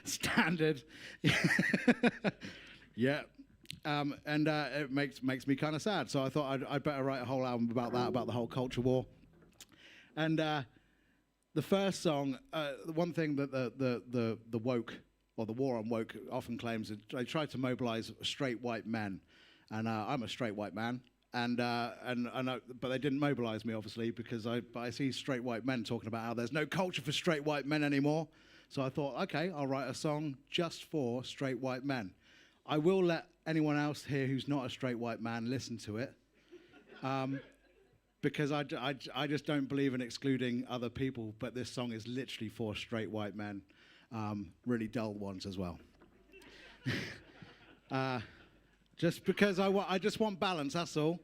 Standard. Yeah. And it makes me kind of sad. So I thought I'd better write a whole album about that, about the whole culture war. And the first song, the one thing that the woke, or the war on woke, often claims is they try to mobilize straight white men. And I'm a straight white man. But they didn't mobilize me, obviously, because I see straight white men talking about how there's no culture for straight white men anymore. So I thought, okay, I'll write a song just for straight white men. I will let anyone else here who's not a straight white man listen to it, because I just don't believe in excluding other people, but this song is literally for straight white men, really dull ones as well. Just because I just want balance, that's all.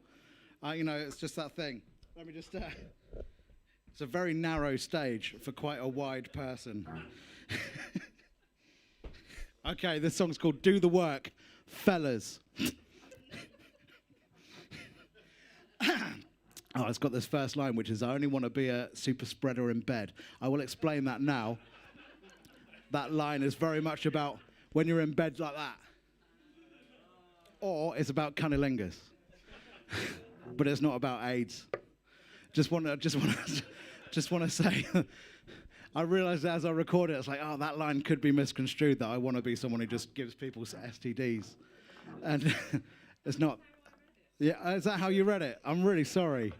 It's just that thing. Let me just... it's a very narrow stage for quite a wide person. Okay, this song's called Do the Work, Fellas. It's got this first line, which is, I only want to be a super spreader in bed. I will explain that now. That line is very much about when you're in bed like that. Or it's about cunnilingus. But it's not about AIDS. Just want to say, I realized as I recorded it, it's like, oh, that line could be misconstrued, that I want to be someone who just gives people STDs. And it's not. Yeah, is that how you read it? I'm really sorry.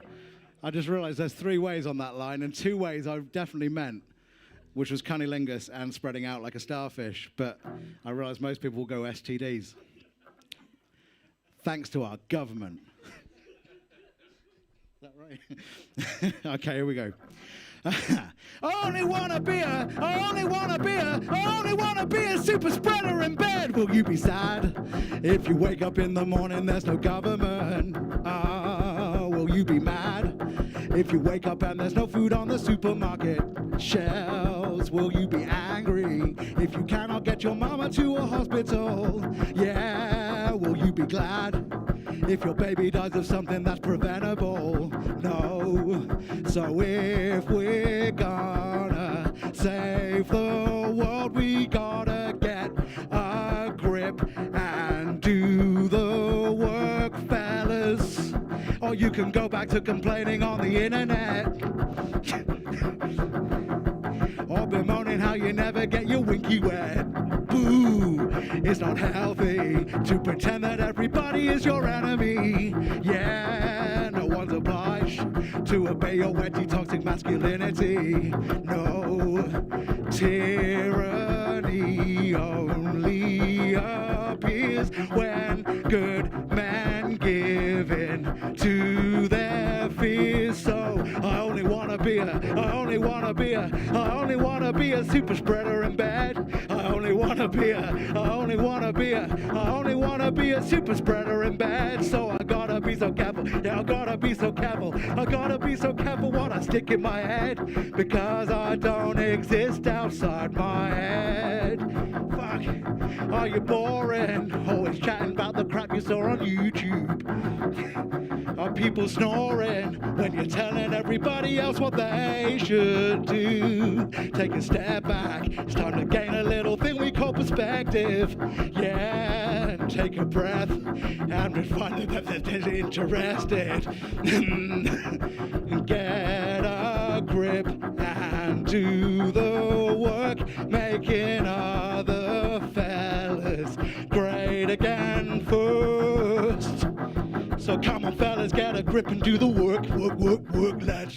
I just realized there's 3 ways on that line, and 2 ways I definitely meant, which was cunnilingus and spreading out like a starfish. But I realized most people will go STDs. Thanks to our government. Is that right? Okay, here we go. I only wanna be a super spreader in bed. Will you be sad if you wake up in the morning there's no government? Will you be mad if you wake up and there's no food on the supermarket shelves? Will you be angry if you cannot get your mama to a hospital? Yeah, will you be glad if your baby dies of something that's preventable? No. So if we're gonna save the world, we gotta get a grip and do the work, fellas. Or you can go back to complaining on the internet. Or bemoaning how you never get your winky wet. Boo! It's not healthy to pretend that everybody is your enemy. Yeah, no one's obliged to obey your wetty toxic masculinity. No, tyranny only appears when good men give in to their fears. So I only wanna be a super spreader in bed. I only wanna be a super spreader in bed. So I gotta be so careful. Yeah, I gotta be so careful. I gotta be so careful what I stick in my head, because I don't exist outside my head. Fuck. Are you boring? Always chatting about the crap you saw on YouTube. Are people snoring when you're telling everybody else what they should do? Take a step back, it's time to gain a little thing we call perspective. Yeah, and take a breath and refine that they're interested. Get a grip and do the work, making other fellas great again first. So come on, fellas, get a grip and do the work. Work, let's.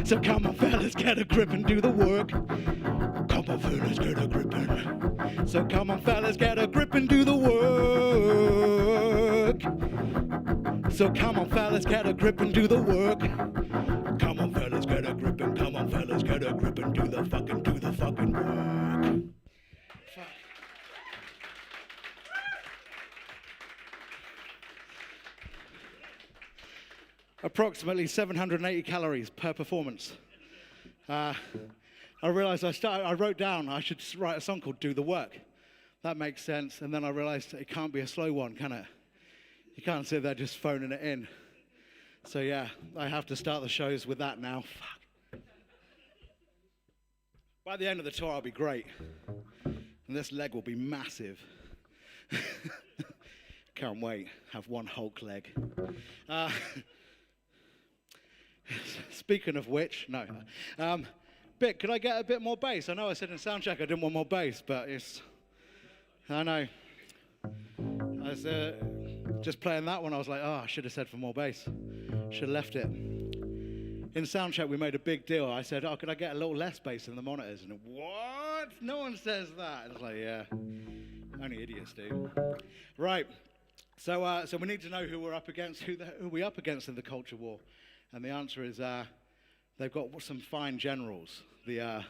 So come on, fellas, get a grip and do the work. Come on, fellas, get a grip and. So come on, fellas, get a grip and do the work. So come on, fellas, get a grip and do the work. Come on, fellas, get a grip and come on, fellas, get a grip and do the fucking work. Fuck. Approximately 780 calories per performance. I realized I wrote down I should write a song called Do the Work. That makes sense. And then I realized it can't be a slow one, can it? You can't sit there just phoning it in. So yeah, I have to start the shows with that now. Fuck. By the end of the tour, I'll be great. And this leg will be massive. Can't wait. Have one Hulk leg. Speaking of which, no. Bit, could I get a bit more bass? I know I said in soundcheck I didn't want more bass, but I know. I was just playing that one, I was like, oh, I should have said for more bass. Should have left it. In soundcheck, we made a big deal. I said, oh, could I get a little less bass in the monitors? And what? No one says that. And I was like, yeah, only idiots do. Right. So we need to know who we're up against, who we're up against in the culture war. And the answer is they've got some fine generals. The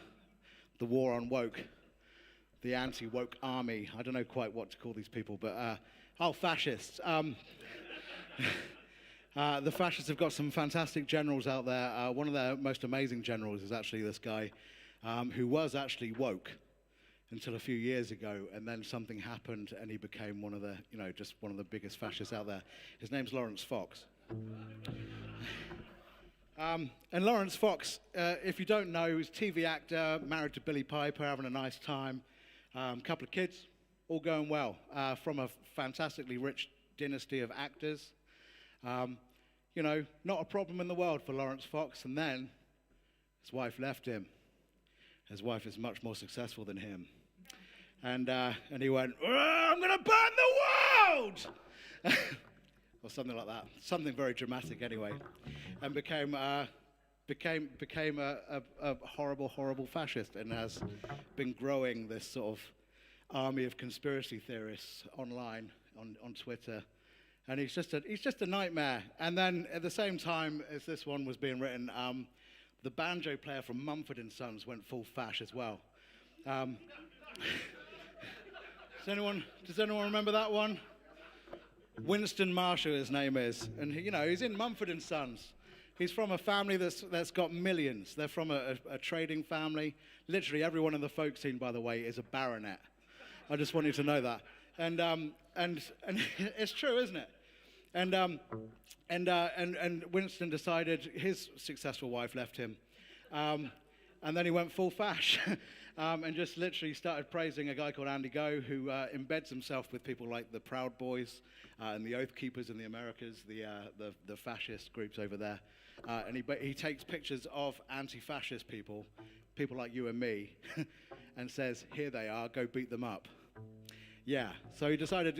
war on woke, the anti-woke army. I don't know quite what to call these people, but fascists. The fascists have got some fantastic generals out there. One of their most amazing generals is actually this guy who was actually woke until a few years ago, and then something happened and he became one of the, just one of the biggest fascists out there. His name's Lawrence Fox. And Lawrence Fox, if you don't know, he's a TV actor, married to Billie Piper, having a nice time. Couple of kids, all going well, from a fantastically rich dynasty of actors. Not a problem in the world for Lawrence Fox. And then his wife left him. His wife is much more successful than him. And he went, I'm going to burn the world! Or something like that. Something very dramatic anyway. And became a horrible, horrible fascist, and has been growing this sort of army of conspiracy theorists online, on Twitter. And he's just a nightmare. And then at the same time as this one was being written, the banjo player from Mumford & Sons went full fash as well. Does anyone remember that one? Winston Marshall, his name is, and he's in Mumford & Sons. He's from a family that's got millions. They're from a trading family. Literally everyone in the folk scene, by the way, is a baronet. I just want you to know that. And it's true, isn't it? And Winston decided, his successful wife left him, and then he went full fash. And just literally started praising a guy called Andy Go, who embeds himself with people like the Proud Boys and the Oath Keepers in the Americas, the fascist groups over there. And he takes pictures of anti-fascist people like you and me, and says, here they are, go beat them up. Yeah, so he decided,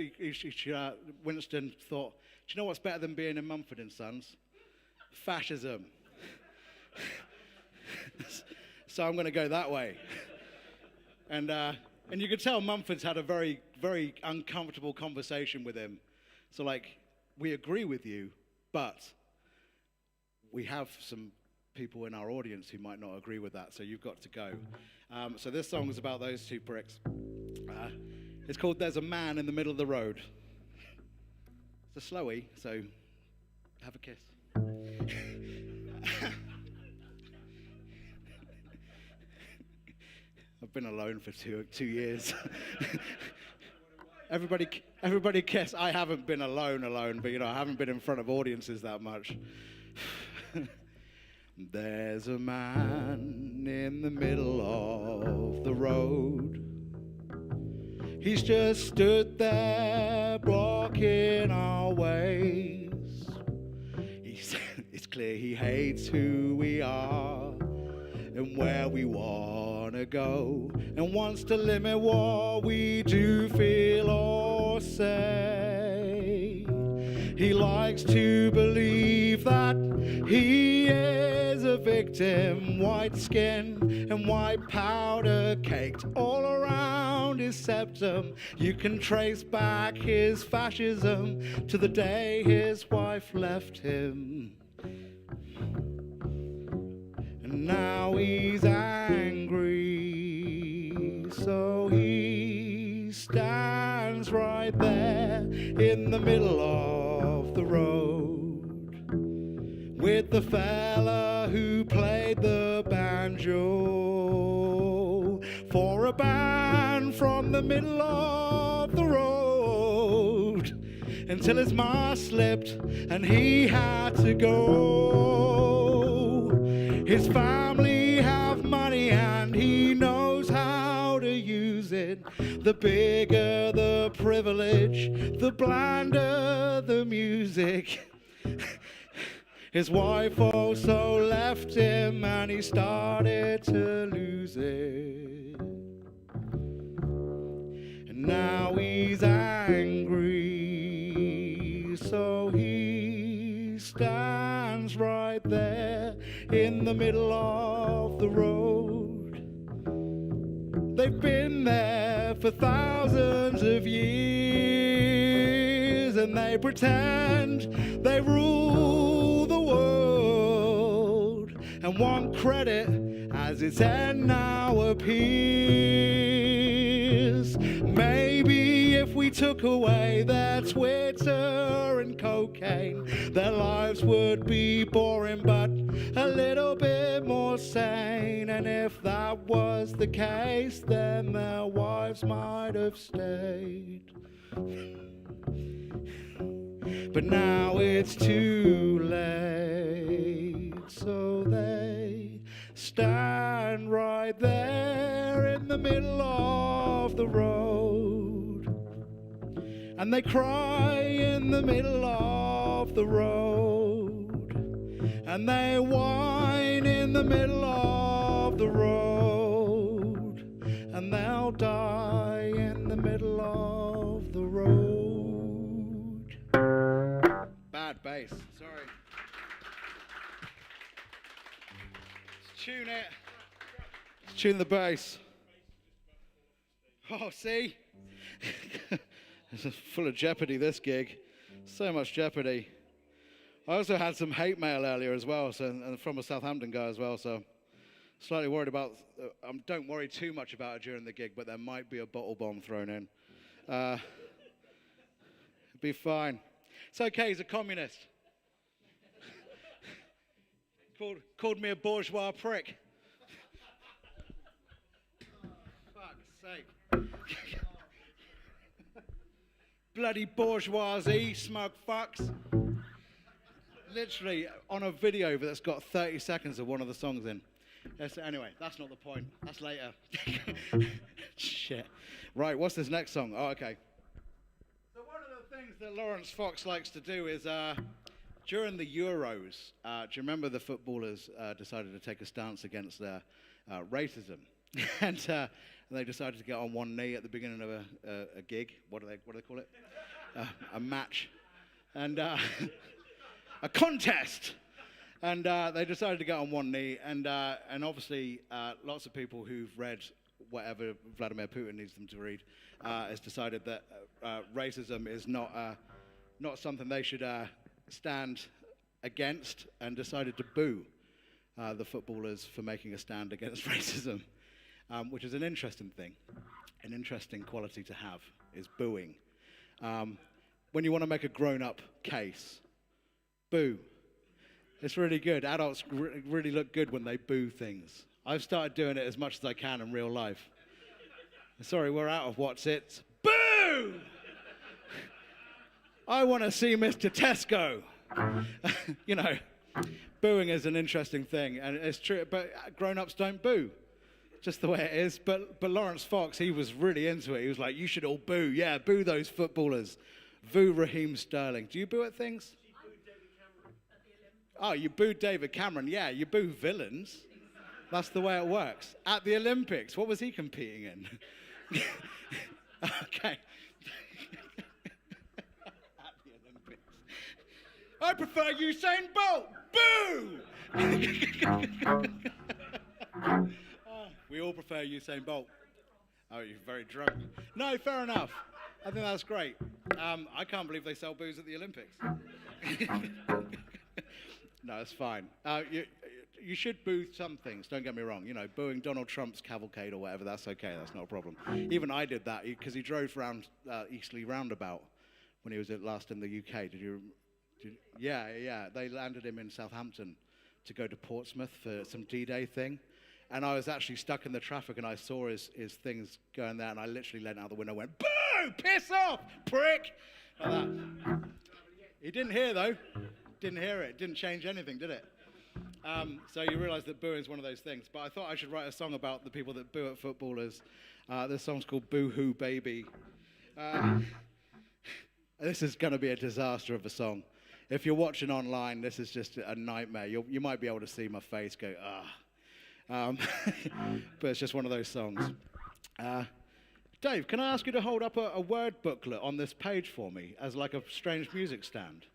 Winston thought, do you know what's better than being in Mumford & Sons? Fascism. So I'm going to go that way. And you could tell Mumford's had a very, very uncomfortable conversation with him. So we agree with you, but we have some people in our audience who might not agree with that, so you've got to go. So this song is about those two pricks. It's called There's a Man in the Middle of the Road. It's a slowie, so have a kiss. I've been alone for two years. Everybody kiss. I haven't been alone, but I haven't been in front of audiences that much. There's a man in the middle of the road. He's just stood there blocking our ways. It's clear he hates who we are and where we want to go, and wants to limit what we do, feel, or say. He likes to believe that he is a victim, white skin and white powder caked all around his septum. You can trace back his fascism to the day his wife left him. And now he's angry, so he stands right there in the middle of the road with the fella who played the banjo for a band from the middle of the road, until his mask slipped and he had to go. His family have money and he knows losing. The bigger the privilege, the blander the music. His wife also left him and he started to lose it. And now he's angry, so he stands right there in the middle of the road. They've been there for thousands of years, and they pretend they rule the world and want credit as its end now appears. Maybe if we took away their Twitter and cocaine, their lives would be boring but a little bit more sane. And if that was the case, then their wives might have stayed. But now it's too late, so they stand right there in the middle of the road, and they cry in the middle of the road, and they whine in the middle of the road, and they'll die in the middle of the road. Bad bass, sorry. Let's tune it. Let's tune the bass. Oh, see? It's full of jeopardy, this gig. So much jeopardy. I also had some hate mail earlier as well, and from a Southampton guy as well, so slightly worried about, don't worry too much about it during the gig, but there might be a bottle bomb thrown in. It'll be fine. It's okay, he's a communist. Called me a bourgeois prick. Fuck's sake. Bloody bourgeoisie, smug fucks. Literally on a video that's got 30 seconds of one of the songs in. Yes, anyway, that's not the point. That's later. Shit. Right, what's this next song? Oh, okay. So one of the things that Lawrence Fox likes to do is during the Euros, do you remember the footballers decided to take a stance against racism? And they decided to get on one knee at the beginning of a gig. What do they call it? A match. And a contest. And they decided to get on one knee. And obviously, lots of people who've read whatever Vladimir Putin needs them to read has decided that racism is not something they should stand against, and decided to boo the footballers for making a stand against racism, which is an interesting thing. An interesting quality to have is booing. When you want to make a grown-up case, boo. It's really good. Adults really look good when they boo things. I've started doing it as much as I can in real life. Sorry, we're out of what's it. Boo! I want to see Mr. Tesco. You know, booing is an interesting thing, and it's true, but grown-ups don't boo. Just the way it is. But Lawrence Fox, he was really into it. He was like, you should all boo. Yeah, boo those footballers. Boo Raheem Sterling. Do you boo at things? Oh, you booed David Cameron. Yeah, you boo villains. That's the way it works. At the Olympics, what was he competing in? Okay. At the Olympics. I prefer Usain Bolt. Boo! We all prefer Usain Bolt. Oh, you're very drunk. No, fair enough. I think that's great. I can't believe they sell booze at the Olympics. No, it's fine. You should boo some things, don't get me wrong. You know, booing Donald Trump's cavalcade or whatever, that's okay, that's not a problem. Even I did that, because he drove around Eastleigh Roundabout when he was last in the UK. Yeah, they landed him in Southampton to go to Portsmouth for some D-Day thing. And I was actually stuck in the traffic, and I saw his things going there, and I literally leant out the window and went, boo! Piss off, prick! Like that. He didn't hear, though. Didn't hear it. Didn't change anything, did it? So you realise that booing is one of those things. But I thought I should write a song about the people that boo at footballers. This song's called Boo Hoo Baby. This is going to be a disaster of a song. If you're watching online, this is just a nightmare. You might be able to see my face go, ah. But it's just one of those songs. Dave, can I ask you to hold up a word booklet on this page for me as like a strange music stand?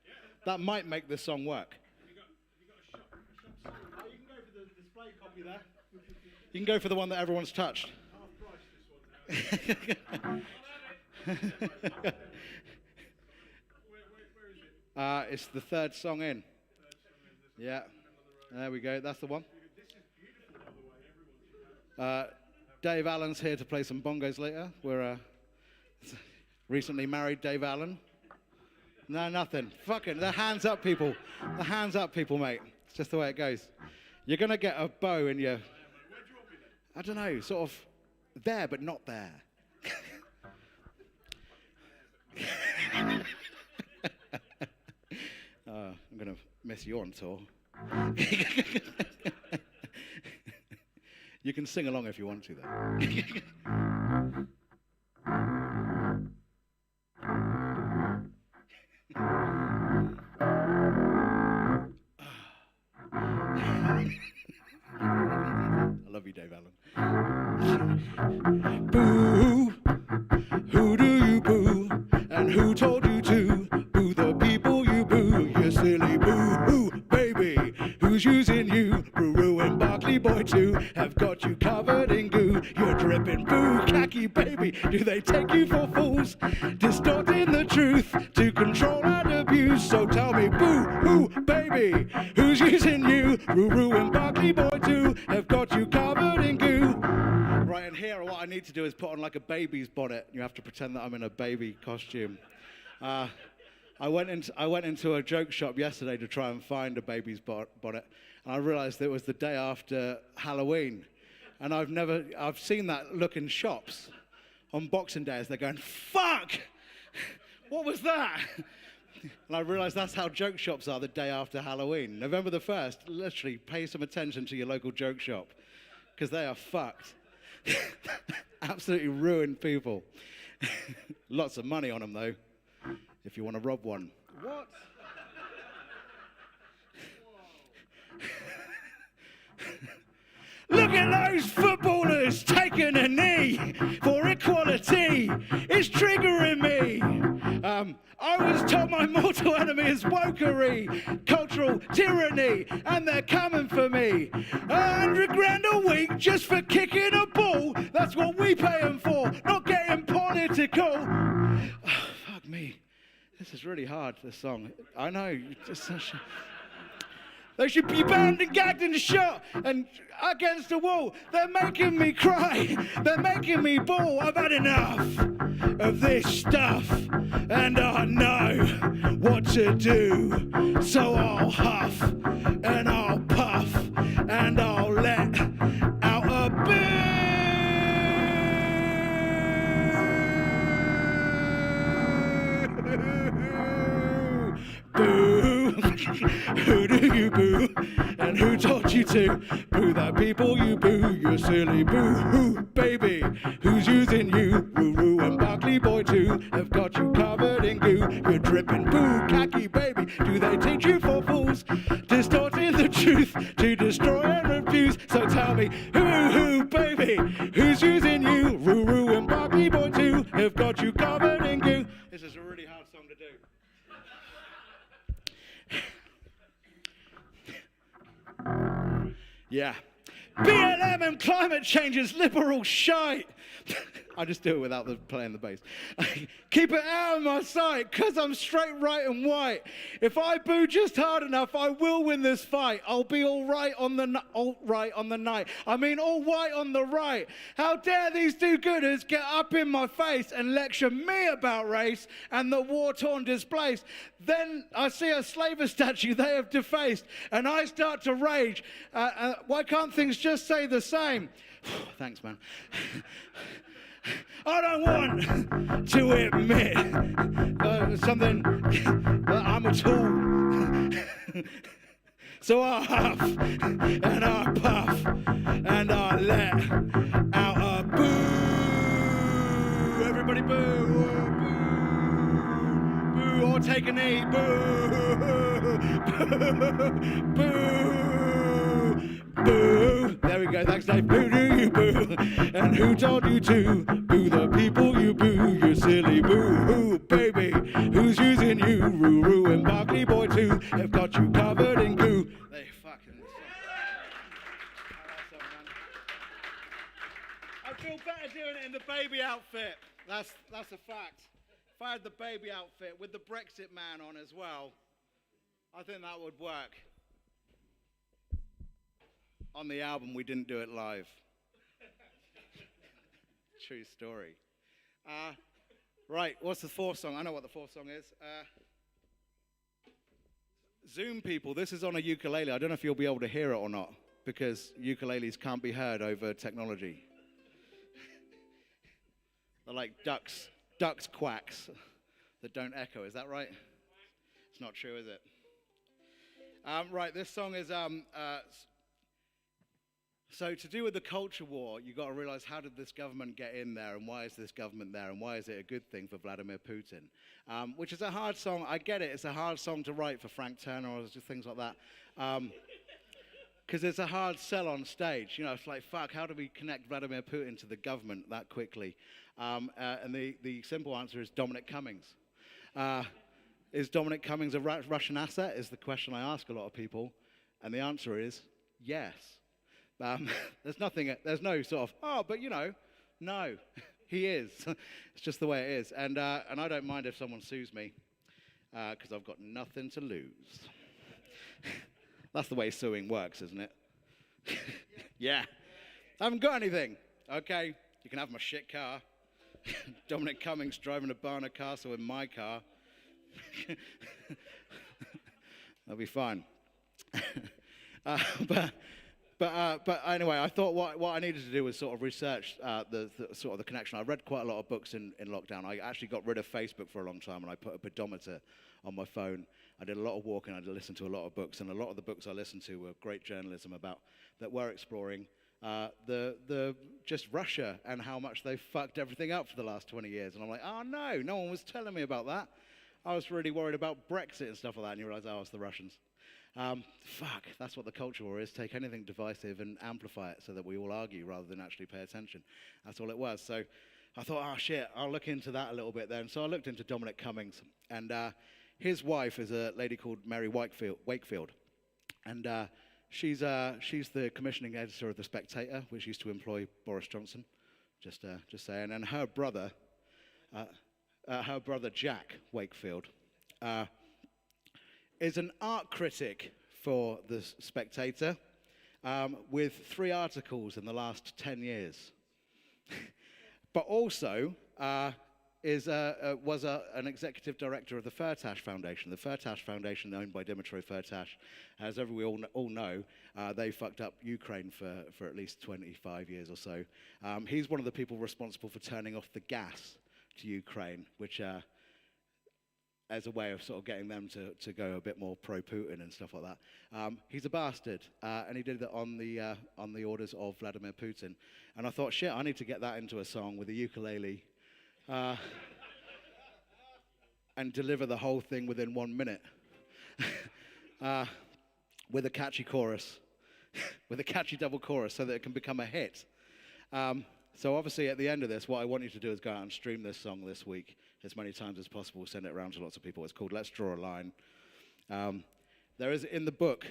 That might make this song work. Have you got a shop? You can go for the display copy there. You can go for the one that everyone's touched. Half price this one now. Where is it? It's the third song in. Yeah. There we go. That's the one. This is beautiful, by the way. Everyone Dave Allen's here to play some bongos later. We're recently married Dave Allen. No, nothing. Fucking the hands up, people. The hands up, people, mate. It's just the way it goes. You're gonna get a bow in your. I don't know, sort of there, but not there. I'm gonna miss you on tour. You can sing along if you want to, though. I love you, Dave Allen. Boo! Who do you boo? And who told you to boo the people you boo? You silly boo-hoo baby. Who's using you? Ruru and Barkley Boy too have got you covered in goo. You're dripping boo, khaki baby. Do they take you for fools? Distorting the truth to control and abuse. So tell me, boo-hoo baby. Who's using you? Ruru and Barkley Boy too have got you covered in goo. Right, and here what I need to do is put on like a baby's bonnet. You have to pretend that I'm in a baby costume. I went into a joke shop yesterday to try and find a baby's bonnet, and I realised that it was the day after Halloween, and I've seen that look in shops on Boxing Day as they're going, fuck, what was that? And I realised that's how joke shops are the day after Halloween. November the 1st, literally pay some attention to your local joke shop, because they are fucked. Absolutely ruined people. Lots of money on them, though, if you want to rob one. What? Look at those footballers taking a knee for equality. It's triggering me. I was told my mortal enemy is wokery, cultural tyranny, and they're coming for me. £100 a week just for kicking a ball. That's what we pay them for, not getting political. Oh, fuck me. This is really hard, this song. I know. They should be banned and gagged and shot and against the wall. They're making me cry. They're making me bawl. I've had enough of this stuff, and I know what to do. So I'll huff and I'll puff and I'll let out a boo. Who do you boo? And who told you to boo the people you boo? You silly boo-hoo baby. Who's using you? Ruru and Barkley Boy too have got you covered in goo. You're dripping boo, khaki baby. Do they teach you for fools? Distorting the truth to destroy and refuse. So tell me, who baby? Who's using you? Ruru and Barkley Boy too have got you covered in goo. This is a really hard song to do. Yeah. BLM and climate change is liberal shite. I just do it without playing the bass. Keep it out of my sight, because I'm straight, right, and white. If I boo just hard enough, I will win this fight. I'll be all right on the night. I mean, all white on the right. How dare these do-gooders get up in my face and lecture me about race and the war-torn displaced. Then I see a slaver statue they have defaced, and I start to rage. Why can't things just say the same? Thanks, man. I don't want to admit something, but I'm a tool. So I huff and I puff and I let out a boo. Everybody boo, boo, boo, or take a knee, boo, boo, boo, boo. There we go, thanks Dave. Boo do you boo, and who told you to boo the people you boo, you silly boo-hoo baby. Who's using you? Roo-roo and Barkley Boy too have got you covered in goo. They fucking I feel better doing it in the baby outfit. That's a fact. If I had the baby outfit with the Brexit man on as well, I think that would work. On the album, we didn't do it live. True story. Right, what's the fourth song? I know what the fourth song is. Zoom people, this is on a ukulele. I don't know if you'll be able to hear it or not, because ukuleles can't be heard over technology. They're like ducks quacks that don't echo. Is that right? It's not true, is it? Right, this song is so to do with the culture war, you've got to realize, how did this government get in there, and why is this government there, and why is it a good thing for Vladimir Putin? Which is a hard song. I get it. It's a hard song to write for Frank Turner or just things like that. Because it's a hard sell on stage. You know, it's like, fuck, how do we connect Vladimir Putin to the government that quickly? And the simple answer is Dominic Cummings. Is Dominic Cummings a Russian asset, is the question I ask a lot of people. And the answer is yes. There's no sort of, but you know, no, he is. It's just the way it is. And I don't mind if someone sues me, because I've got nothing to lose. That's the way suing works, isn't it? Yeah. I haven't got anything. Okay, you can have my shit car. Dominic Cummings driving a Barnard Castle in my car. That'll be fine. But anyway, I thought what I needed to do was sort of research the sort of the connection. I read quite a lot of books in lockdown. I actually got rid of Facebook for a long time, and I put a pedometer on my phone. I did a lot of walking. I listened to a lot of books, and a lot of the books I listened to were great journalism about that were exploring the just Russia and how much they fucked everything up for the last 20 years. And I'm like, oh no one was telling me about that. I was really worried about Brexit and stuff like that, and you realize, oh, it's the Russians. Fuck, that's what the culture war is. Take anything divisive and amplify it so that we all argue rather than actually pay attention. That's all it was. So I thought, oh shit, I'll look into that a little bit then. So I looked into Dominic Cummings, and his wife is a lady called Mary Wakefield. And she's the commissioning editor of The Spectator, which used to employ Boris Johnson, just saying. And her brother Jack Wakefield, is an art critic for The Spectator, with 3 articles in the last 10 years. But also was an executive director of the Firtash Foundation. The Firtash Foundation, owned by Dmitry Firtash, as we all know, they fucked up Ukraine for at least 25 years or so. He's one of the people responsible for turning off the gas to Ukraine, which as a way of sort of getting them to go a bit more pro-Putin and stuff like that. He's a bastard, and he did that on the orders of Vladimir Putin. And I thought, shit, I need to get that into a song with a ukulele, and deliver the whole thing within 1 minute, with a catchy chorus, with a catchy double chorus, so that it can become a hit. So obviously at the end of this, what I want you to do is go out and stream this song this week as many times as possible, send it around to lots of people. It's called Let's Draw a Line. There is, in the book,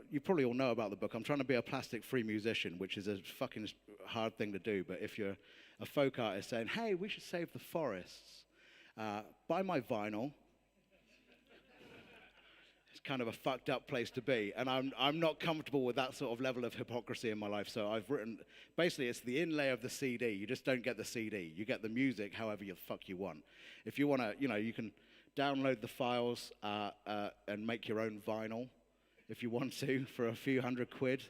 you probably all know about the book. I'm trying to be a plastic-free musician, which is a fucking hard thing to do, but if you're a folk artist saying, hey, we should save the forests, buy my vinyl. It's kind of a fucked up place to be, and I'm not comfortable with that sort of level of hypocrisy in my life, so I've written, basically it's the inlay of the CD. You just don't get the CD. You get the music however the fuck you want. If you want to, you can download the files and make your own vinyl if you want to for a few £100.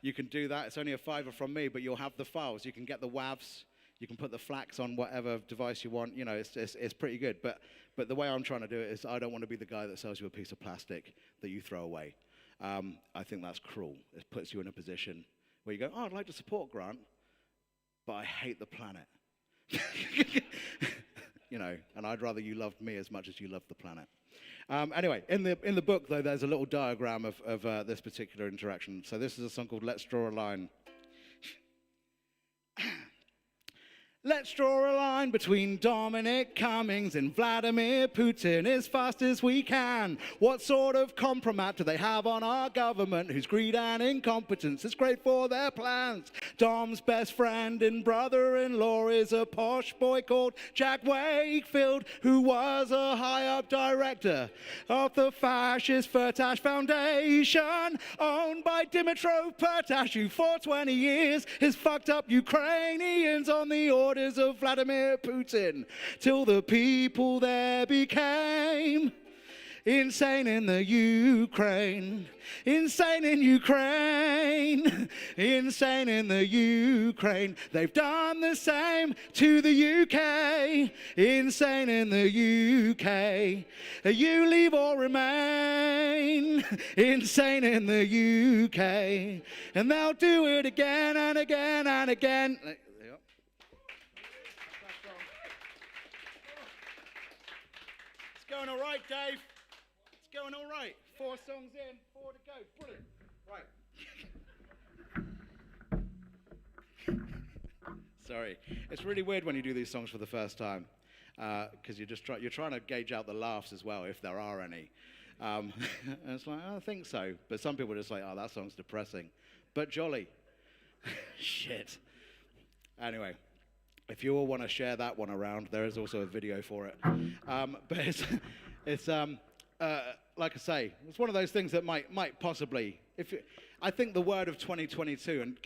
You can do that. It's only a £5 from me, but you'll have the files. You can get the WAVs. You can put the flax on whatever device you want. You know, it's pretty good. But the way I'm trying to do it is I don't want to be the guy that sells you a piece of plastic that you throw away. I think that's cruel. It puts you in a position where you go, oh, I'd like to support Grant, but I hate the planet. You know, and I'd rather you loved me as much as you loved the planet. Anyway, in the book, though, there's a little diagram of this particular interaction. So this is a song called Let's Draw a Line. Let's draw a line between Dominic Cummings and Vladimir Putin as fast as we can. What sort of compromat do they have on our government whose greed and incompetence is great for their plans? Dom's best friend and brother-in-law is a posh boy called Jack Wakefield, who was a high-up director of the fascist Firtash Foundation, owned by Dimitrov Pertash, who for 20 years has fucked up Ukrainians on the orders of Vladimir Putin, till the people there became insane in the Ukraine, insane in Ukraine, insane in the Ukraine. They've done the same to the UK, insane in the UK. You leave or remain, insane in the UK. And they'll do it again and again and again. Going all right, Dave. It's going all right. 4 songs in, 4 to go. Brilliant. Right. Sorry. It's really weird when you do these songs for the first time, because you're trying to gauge out the laughs as well, if there are any. And it's like, I think so. But some people are just like, oh, that song's depressing. But jolly. Shit. Anyway. If you all want to share that one around, there is also a video for it. But it's like I say, it's one of those things that might possibly. I think the word of 2022, and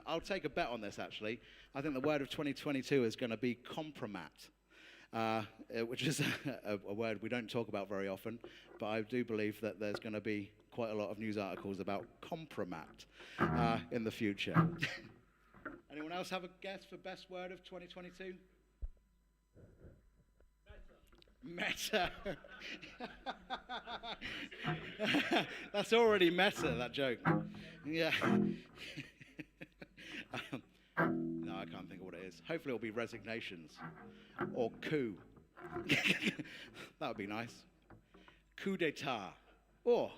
I'll take a bet on this actually. I think the word of 2022 is going to be compromat, which is a word we don't talk about very often. But I do believe that there's going to be quite a lot of news articles about compromat in the future. Anyone else have a guess for best word of 2022? Meta. That's already meta, that joke. Yeah. No, I can't think of what it is. Hopefully it'll be resignations or coup. That would be nice. Coup d'etat. Or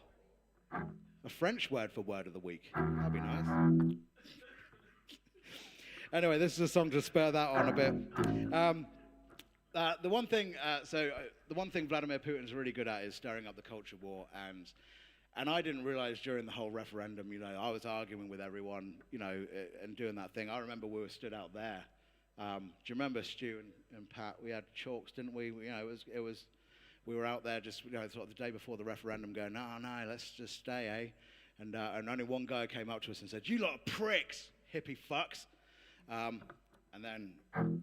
a French word for word of the week. That'd be nice. Anyway, this is a song to spur that on a bit. The one thing Vladimir Putin's really good at is stirring up the culture war, and I didn't realize during the whole referendum, you know, I was arguing with everyone, you know, and doing that thing. I remember we were stood out there. Do you remember Stu and Pat? We had chalks, didn't we? You know, we were out there just, you know, sort of the day before the referendum, going, no, let's just stay, eh? And only one guy came up to us and said, "You lot are pricks, hippie fucks." And then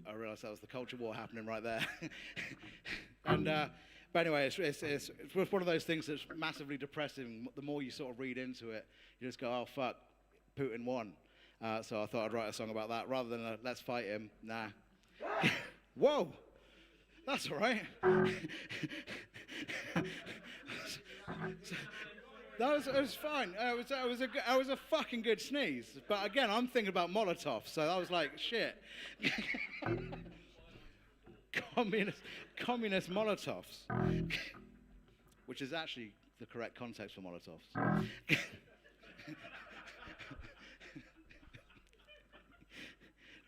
I realized that was the culture war happening right there. But anyway, it's one of those things that's massively depressing. The more you sort of read into it, you just go, oh, fuck, Putin won. So I thought I'd write a song about that rather than let's fight him. Nah. Whoa, that's all right. It was fine. It was a fucking good sneeze. But again, I'm thinking about Molotov, so I was like, shit. Communist Molotovs, which is actually the correct context for Molotovs.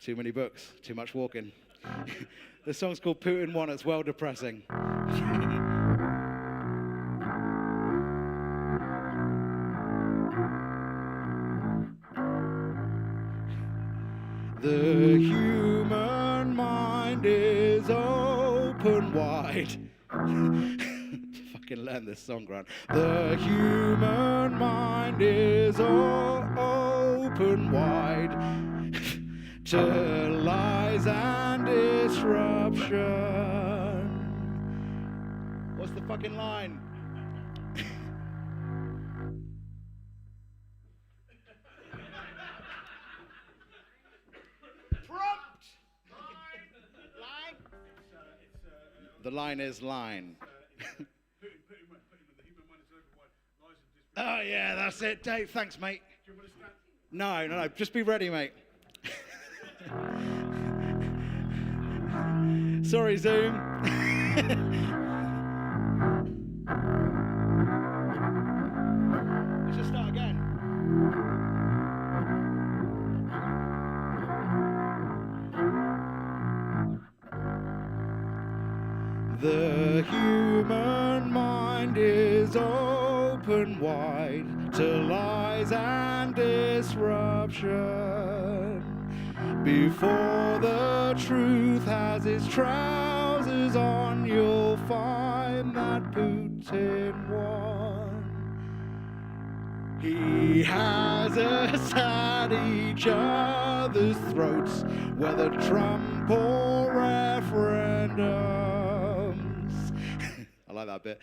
Too many books, too much walking. This song's called Putin Won. It's well depressing. The human mind is open wide. Fucking learn this song, Grant. The human mind is open wide to lies and disruption. What's the fucking line? The line is line. Oh, yeah, that's it, Dave. Thanks, mate. No. Just be ready, mate. Sorry, Zoom. Let's just start again. The human mind is open wide to lies and disruption. Before the truth has its trousers on, you'll find that Putin won. He has us at each other's throats, whether Trump or referendums. I like that bit.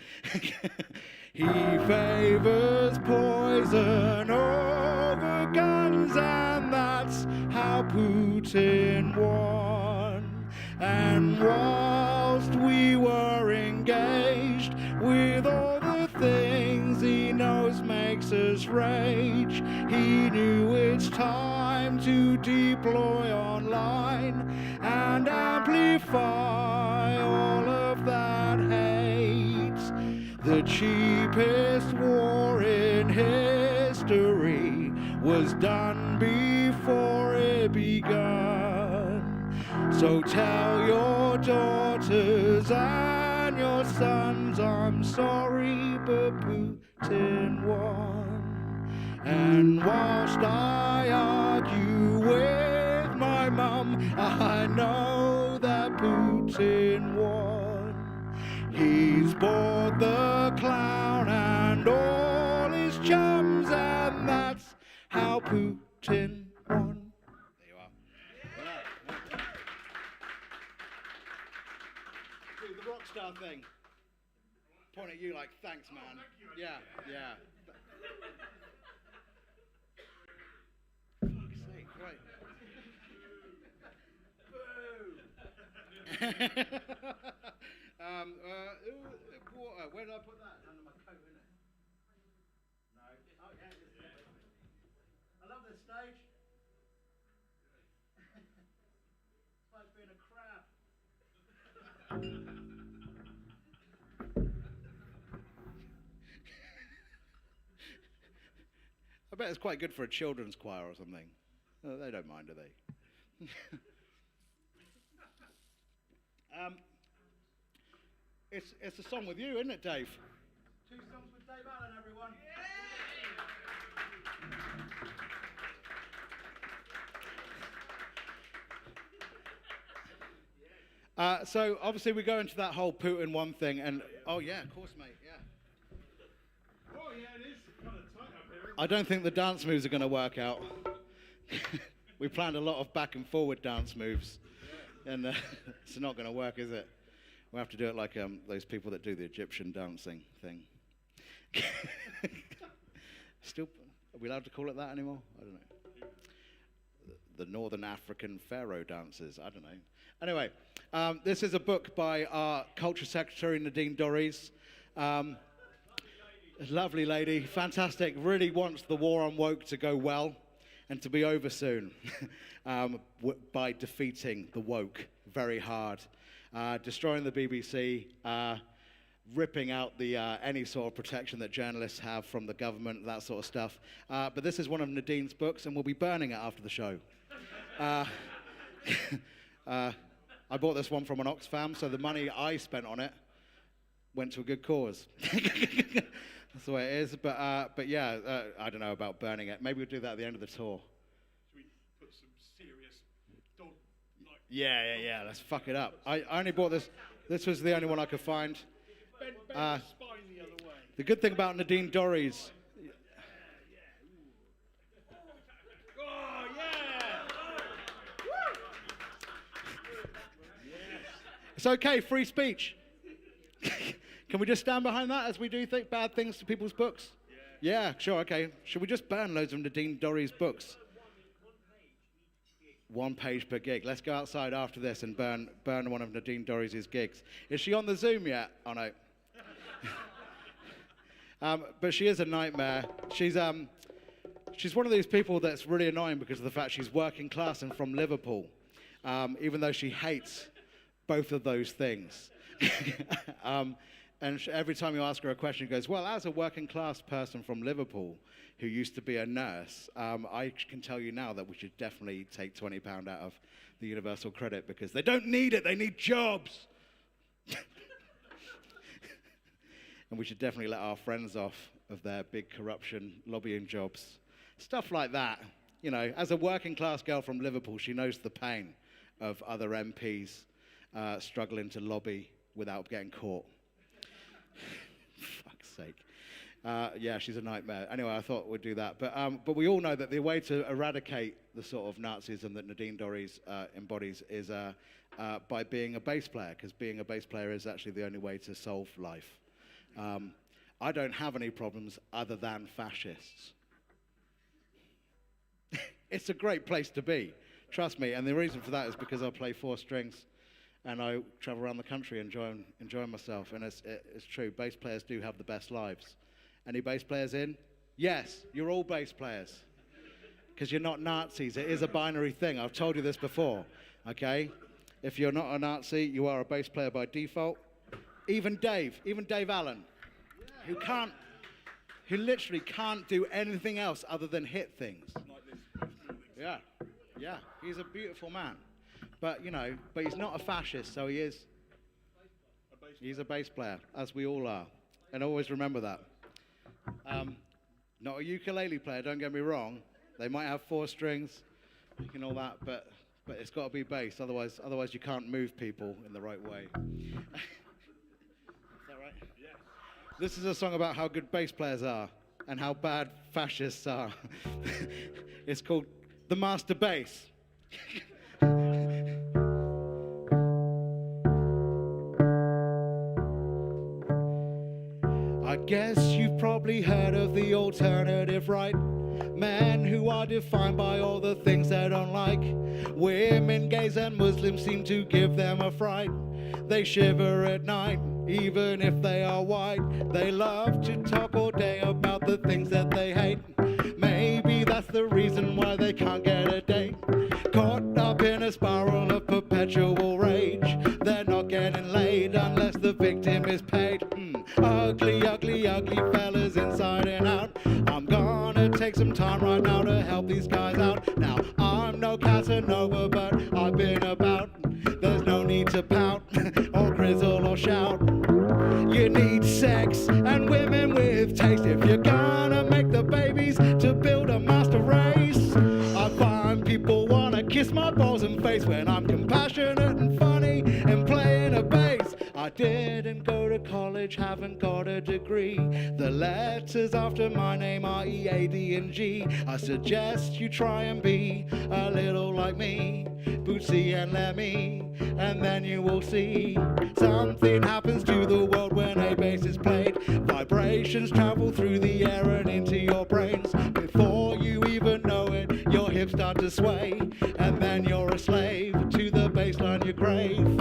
He favors poison over guns, and that's how Putin won. And whilst we were engaged with all the things he knows makes us rage, he knew it's time to deploy online and amplify all of that hate. The cheapest war in history was done before it begun. So tell your daughters and your sons, I'm sorry, but Putin won. And whilst I argue with my mum, I know that Putin won. He's bought the clown and all his chums, and that's how Putin won. There you are. Yeah. Do the rock star thing. Point at you like, thanks, man. Yeah. Fuck's sake, right. Water. Where did I put that? It's under my coat, isn't it? No. Oh, yeah, it is. I love this stage. It's like being a crab. I bet it's quite good for a children's choir or something. Oh, they don't mind, do they? It's a song with you, isn't it, Dave? 2 songs with Dave Allen, everyone. So obviously we go into that whole Putin one thing, and oh yeah, of course, mate, yeah. Oh yeah, it is kind of tight up here. I don't think the dance moves are going to work out. We planned a lot of back and forward dance moves, and it's not going to work, is it? We'll have to do it like those people that do the Egyptian dancing thing. Still, are we allowed to call it that anymore? I don't know. The Northern African Pharaoh dances. I don't know. Anyway, this is a book by our Culture Secretary, Nadine Dorries. Lovely lady, fantastic, really wants the war on woke to go well and to be over soon by defeating the woke very hard. Destroying the BBC, ripping out the any sort of protection that journalists have from the government, that sort of stuff. But this is one of Nadine's books, and we'll be burning it after the show. I bought this one from an Oxfam, so the money I spent on it went to a good cause. That's the way it is. But yeah, I don't know about burning it. Maybe we'll do that at the end of the tour. Should we put some serious dog? Yeah. Let's fuck it up. I only bought this. This was the only one I could find. Bend the spine the other way. The good thing about Nadine Dorries. Oh yeah! It's okay, free speech. Can we just stand behind that as we do bad things to people's books? Yeah, sure, okay. Should we just burn loads of Nadine Dorries' books? 1 page per gig. Let's go outside after this and burn one of Nadine Dorries' gigs. Is she on the Zoom yet? Oh, no. But she is a nightmare. She's one of these people that's really annoying because of the fact she's working class and from Liverpool, even though she hates both of those things. And every time you ask her a question, she goes, well, as a working class person from Liverpool who used to be a nurse, I can tell you now that we should definitely take £20 out of the universal credit because they don't need it, they need jobs. And we should definitely let our friends off of their big corruption lobbying jobs. Stuff like that. You know, as a working class girl from Liverpool, she knows the pain of other MPs struggling to lobby without getting caught. Fuck's sake. Yeah, she's a nightmare. Anyway, I thought we'd do that. But we all know that the way to eradicate the sort of Nazism that Nadine Dorries embodies is by being a bass player, because being a bass player is actually the only way to solve life. I don't have any problems other than fascists. It's a great place to be, trust me. And the reason for that is because I play 4 strings and I travel around the country enjoying myself. And it's true, bass players do have the best lives. Any bass players in? Yes, you're all bass players. Because you're not Nazis. It is a binary thing. I've told you this before, okay? If you're not a Nazi, you are a bass player by default. Even Dave Allen, who literally can't do anything else other than hit things. Yeah, he's a beautiful man. But he's not a fascist, so he's a bass player, as we all are. And always remember that. Not a ukulele player, don't get me wrong. They might have 4 strings and all that, but it's got to be bass, otherwise you can't move people in the right way. This is a song about how good bass players are and how bad fascists are. It's called The Master Bass. I guess you've probably heard of the alternative right. Men who are defined by all the things they don't like. Women, gays and Muslims seem to give them a fright. They shiver at night, even if they are white. They love to talk all day about the things that they hate. Maybe that's the reason why they can't get a date. Caught up in a spiral of perpetual rage. They're not getting laid unless the victim is paid. Ugly, ugly, ugly fellas inside and out. I'm gonna take some time right now to help these guys out. Now, I'm no Casanova, but I've been about. There's no need to pout or grizzle or shout. You need sex and women with taste if you're gonna make the babies to build a master race. I find people wanna kiss my balls and face when I'm compassionate and funny and playing a bass. I didn't go to college, haven't got a degree. The letters after my name are E, A, D, and G. I suggest you try and be a little like me, Bootsy and Lemmy, and then you will see something happens to the world when a bass is played. Vibrations travel through the air and into your brains. Before you even know it, your hips start to sway, and then you're a slave to the bass line you crave.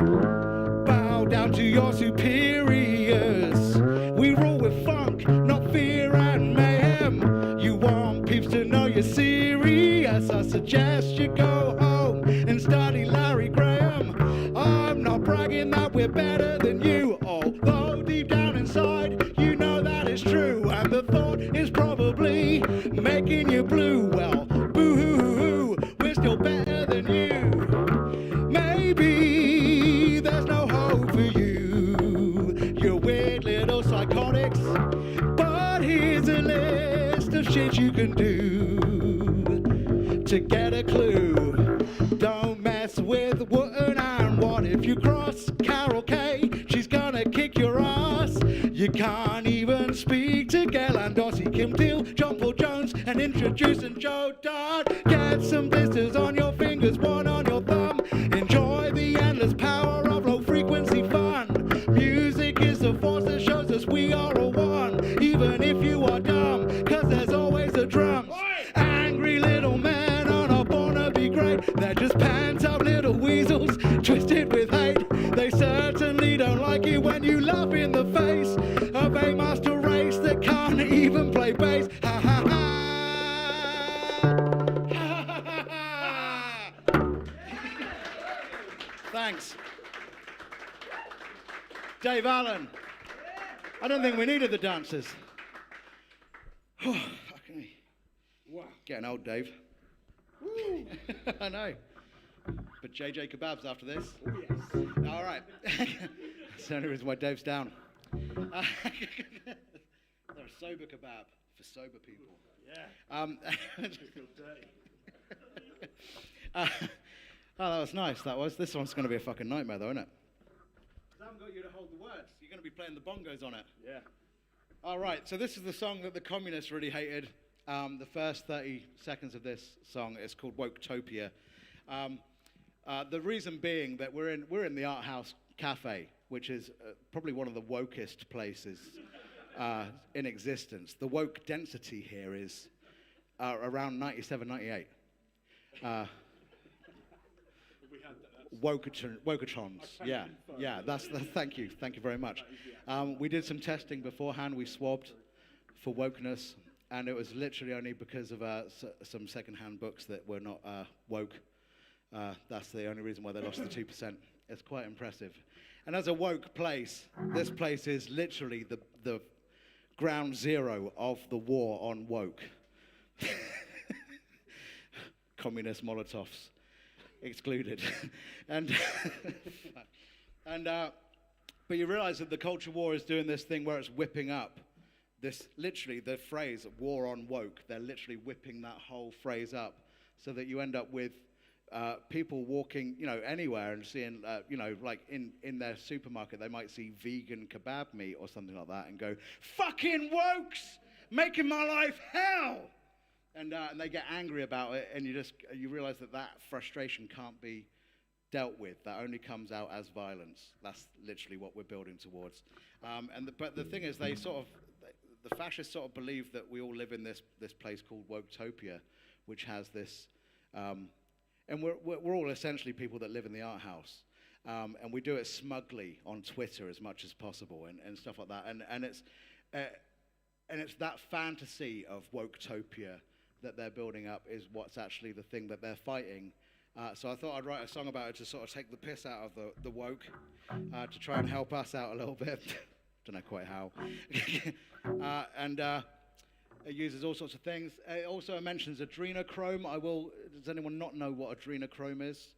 Bow down to your superiors. We rule with funk, not fear and mayhem. You want peeps to know you're serious. I suggest you go home and study Larry Graham. I'm not bragging that we're better than you, although deep down inside you know that is true. And the thought is probably making you blue. Well, boo-hoo-hoo, we're still better than you. Maybe there's no hope for you, you're weird little psychotics. But here's a list of shit you can do to get a clue. Don't mess with Wooten and what if you cross Carol Kay? She's gonna kick your ass. You can't even speak to Gail and Dossie, Kim Deal, John Paul Jones, and introducing Joe Dart. Get some blisters on your fingers, one on your thumb. Enjoy the endless power of low frequency fun. Music is the force that shows us we are all one, even if you are dumb, cause there's always a drum. Angry little men are not born to be great. They're Just pant up little weasels, twisted with hate. They certainly don't like it when you laugh in the face of a master race that can't even play bass. Ha ha ha! Ha ha ha ha! Thanks. Dave Allen. I don't think we needed the dancers. Oh, fucking me. Wow. Getting old, Dave. Woo. I know. But JJ Kebabs after this. Oh, yes. All right. That's the only reason why Dave's down. They're a sober kebab for sober people. Yeah. Difficult day. Oh, that was nice. That was. This one's going to be a fucking nightmare, though, isn't it? I haven't got you to hold the words. You're going to be playing the bongos on it. Yeah. All right. So this is the song that the communists really hated. The first 30 seconds of this song is called Woketopia. The reason being that we're in the Art House Cafe, which is probably one of the wokest places in existence. The woke density here is around 97, 98. Wokatrons. Yeah. That's the. Thank you very much. We did some testing beforehand. We swabbed for wokeness, and it was literally only because of some second-hand books that were not woke. That's the only reason why they lost the 2%. It's quite impressive. And as a woke place, this place is literally the ground zero of the war on woke. Communist Molotovs excluded. But you realize that the culture war is doing this thing where it's whipping up this, literally the phrase war on woke. They're literally whipping that whole phrase up so that you end up with people walking, anywhere and seeing, like in their supermarket, they might see vegan kebab meat or something like that and go, fucking wokes, making my life hell. And they get angry about it, and you realize that frustration can't be dealt with. That only comes out as violence. That's literally what we're building towards. But the thing is, the fascists sort of believe that we all live in this place called Woketopia, which has this. And we're all essentially people that live in the art house, and we do it smugly on Twitter as much as possible and stuff like that. And it's that fantasy of Woketopia that they're building up is what's actually the thing that they're fighting. So I thought I'd write a song about it to sort of take the piss out of the woke, to try and help us out a little bit. Don't know quite how. It uses all sorts of things. It also mentions adrenochrome. Does anyone not know what adrenochrome is?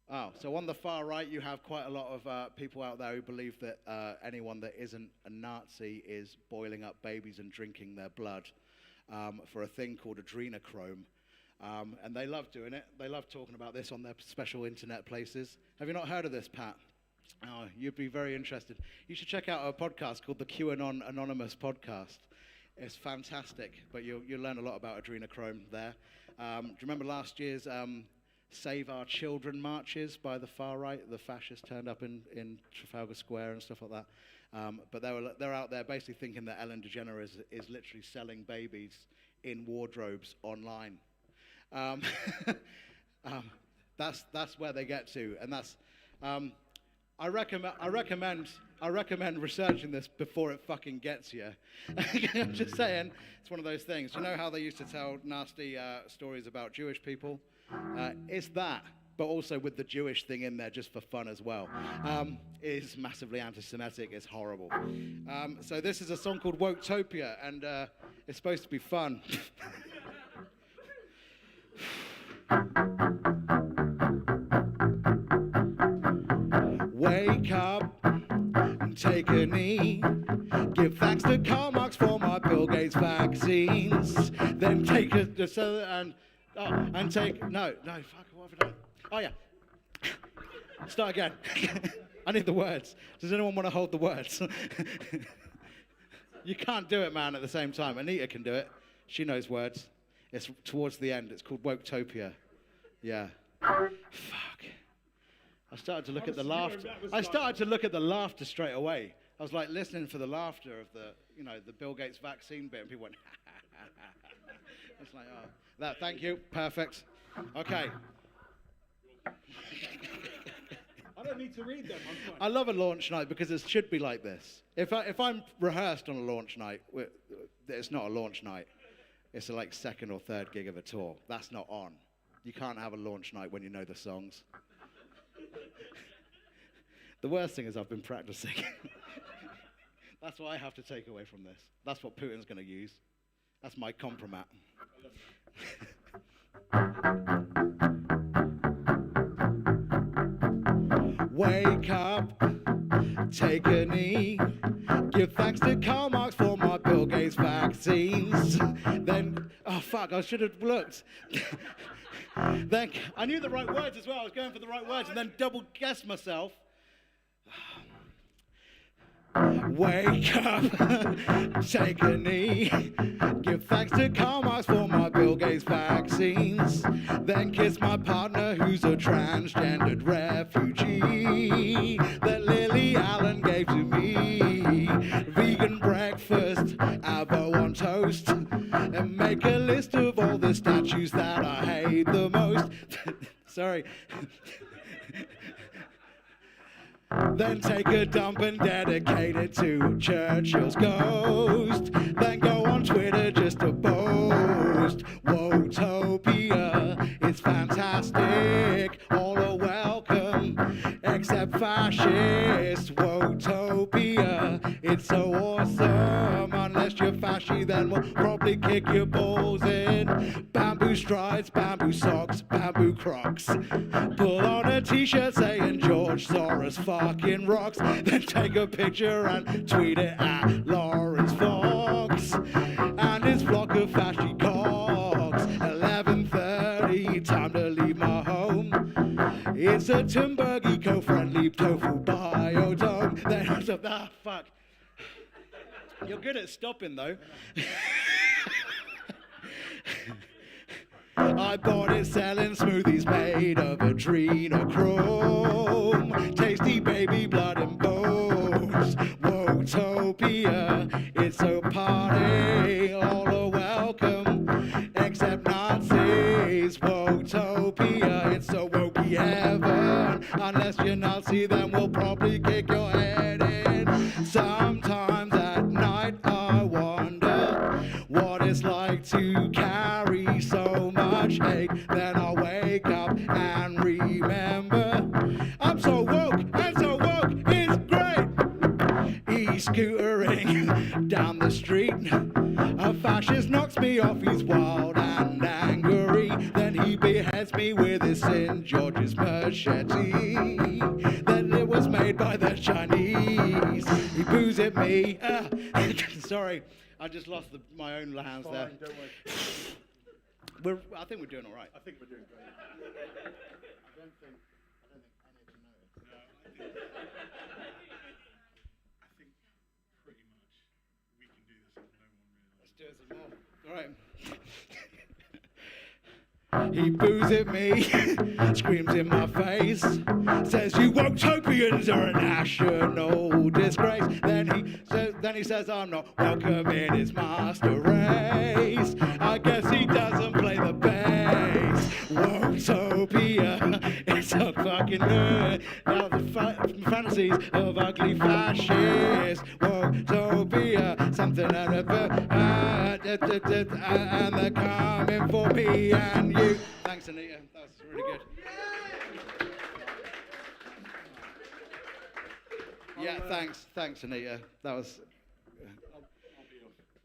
Oh, so on the far right, you have quite a lot of people out there who believe that anyone that isn't a Nazi is boiling up babies and drinking their blood for a thing called adrenochrome. And they love doing it. They love talking about this on their special internet places. Have you not heard of this, Pat? Oh, you'd be very interested. You should check out a podcast called the QAnon Anonymous Podcast. It's fantastic, but you'll learn a lot about adrenochrome there. Do you remember last year's Save Our Children marches by the far right? The fascists turned up in Trafalgar Square and stuff like that. But they're out there basically thinking that Ellen DeGeneres is literally selling babies in wardrobes online. That's where they get to, and that's. I recommend researching this before it fucking gets you. I'm just saying, it's one of those things. You know how they used to tell nasty stories about Jewish people? It's that, but also with the Jewish thing in there just for fun as well. It's massively anti-Semitic. It's horrible. So this is a song called Woketopia, and it's supposed to be fun. Wake up and take a knee. Give thanks to Karl Marx for my Bill Gates vaccines. Then take a and take no fuck what have I done? Oh yeah. Start again. I need the words. Does anyone want to hold the words? You can't do it, man, at the same time. Anita can do it. She knows words. It's towards the end. It's called Woketopia. Yeah. Fuck. I started to look at the laughter. I started to look at the laughter straight away. I was like listening for the laughter of the Bill Gates vaccine bit, and people went, ha ha ha ha. It's like, oh, thank you, perfect. Okay, don't need to read them. I'm fine. I love a launch night because it should be like this. If I'm rehearsed on a launch night, it's not a launch night. It's a like second or third gig of a tour. That's not on. You can't have a launch night when you know the songs. The worst thing is I've been practicing. That's what I have to take away from this. That's what Putin's going to use. That's my compromat. Wake up, take a knee, give thanks to Karl Marx for my Bill Gates vaccines. Then, oh fuck, I should have looked. Then, I knew the right words as well, I was going for the right words, and then double guessed myself. Wake up, take a knee, give thanks to Karl Marx for my Bill Gates vaccines, then kiss my partner who's a transgendered refugee that Lily Allen gave to me. Vegan breakfast, avo on toast, and make a list of all the statues that I hate the most. Sorry. Then take a dump and dedicate it to Churchill's ghost. Then go on Twitter just to boast. Wotopia, it's fantastic. All are welcome, except fascists. Wotopia, it's so awesome. Unless you're fasci, then we'll probably kick your balls in. Bamboo strides, bamboo socks, bamboo crocs. Pull on a t-shirt saying George Soros fucking rocks. Then take a picture and tweet it at Lawrence Fox and his flock of fasci cocks. 11:30, time to leave my home. It's a Timberg eco-friendly tofu biodome. Then ah, fuck. You're good at stopping though. I bought it selling smoothies made of adrenochrome. Tasty baby blood and bones. Wotopia, it's a party. All are welcome, except Nazis. Wotopia, it's a wokey heaven. Unless you're Nazi, then we'll probably kick your head in. Sometimes at night I wonder what it's like to carry so much hate. Then I wake up and remember I'm so woke, it's great. E-scootering down the street, a fascist knocks me off, he's wild and angry. Then he beheads me with his St. George's machete. Then it was made by the Chinese. He boos at me. Sorry, I just lost my own hands there. Fine, don't worry. I think we're doing all right. I think we're doing great. I don't think any of you noticed. No, I think pretty much we can do this and no one realizes. Let's do it some more. All right. He boos at me, screams in my face, says you Wotopians are a national disgrace. Then he says I'm not welcome in his master race. I guess he doesn't play the bass. Wotopia, it's a fucking nerd. Now the fantasies of ugly fascists. Wotopia, something and they're coming for me and you. Thanks, Anita. That was really good. Yeah, thanks, Anita. That was.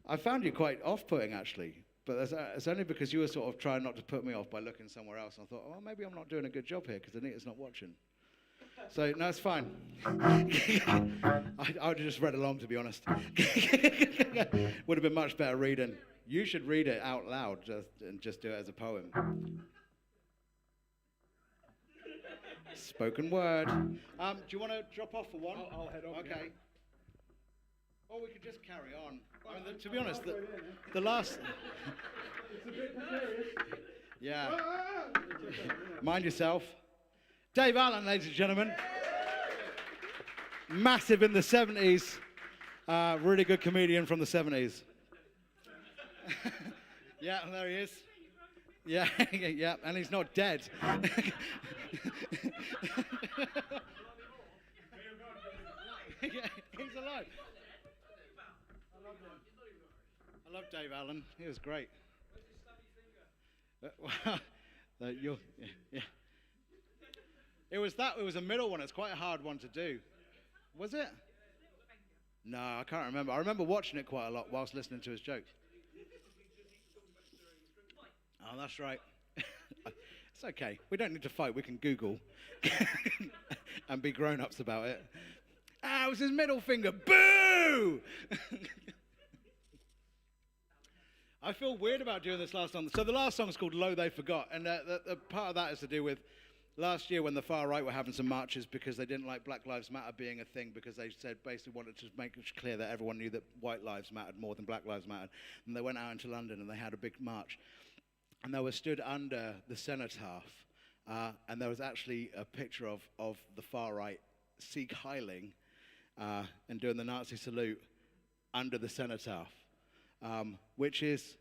I found you quite off-putting, actually, but it's only because you were sort of trying not to put me off by looking somewhere else. And I thought, well, maybe I'm not doing a good job here because Anita's not watching. So no, it's fine. I would have just read along, to be honest. Would have been much better reading. You should read it out loud and just do it as a poem. Spoken word. Do you want to drop off for one? I'll head off. Okay. Or we could just carry on. I mean, to be honest, the last... It's a bit precarious. Yeah. Mind yourself. Dave Allen, ladies and gentlemen. Massive in the 70s. Really good comedian from the 70s. Yeah, there he is. Yeah, yeah, and he's not dead. Yeah, he's alive. I love Dave Allen. He was great. Well, yeah. It was that. It was a middle one. It's quite a hard one to do. Was it? No, I can't remember. I remember watching it quite a lot whilst listening to his jokes. Oh, that's right. It's okay. We don't need to fight. We can Google and be grown-ups about it. Ah, it was his middle finger. Boo! I feel weird about doing this last song. So the last song is called Lo They Forgot, and the part of that is to do with last year when the far right were having some marches because they didn't like Black Lives Matter being a thing, because they said basically wanted to make it clear that everyone knew that white lives mattered more than Black Lives mattered. And they went out into London and they had a big march. And they were stood under the cenotaph, and there was actually a picture of the far right Sieg Heiling and doing the Nazi salute under the cenotaph, which is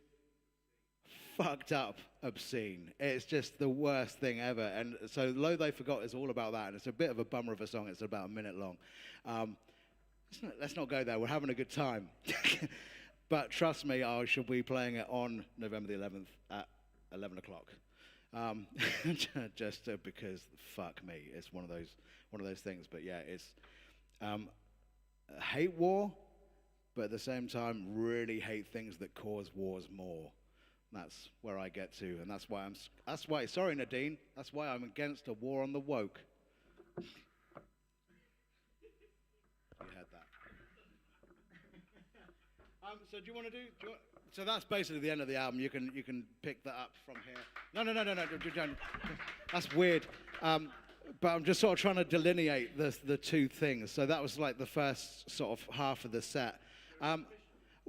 fucked up obscene. It's just the worst thing ever. And so Lo They Forgot is all about that, and it's a bit of a bummer of a song. It's about a minute long. Let's not go there. We're having a good time. But trust me, I shall be playing it on November the 11th at 11 o'clock. Just because, fuck me, it's one of those things. But yeah, it's hate war, but at the same time, really hate things that cause wars more. That's where I get to, and that's why. Sorry, Nadine. That's why I'm against a war on the woke. You had that. So do you want to do? So that's basically the end of the album. You can pick that up from here. No. Don't. That's weird. But I'm just sort of trying to delineate the two things. So that was like the first sort of half of the set. Well,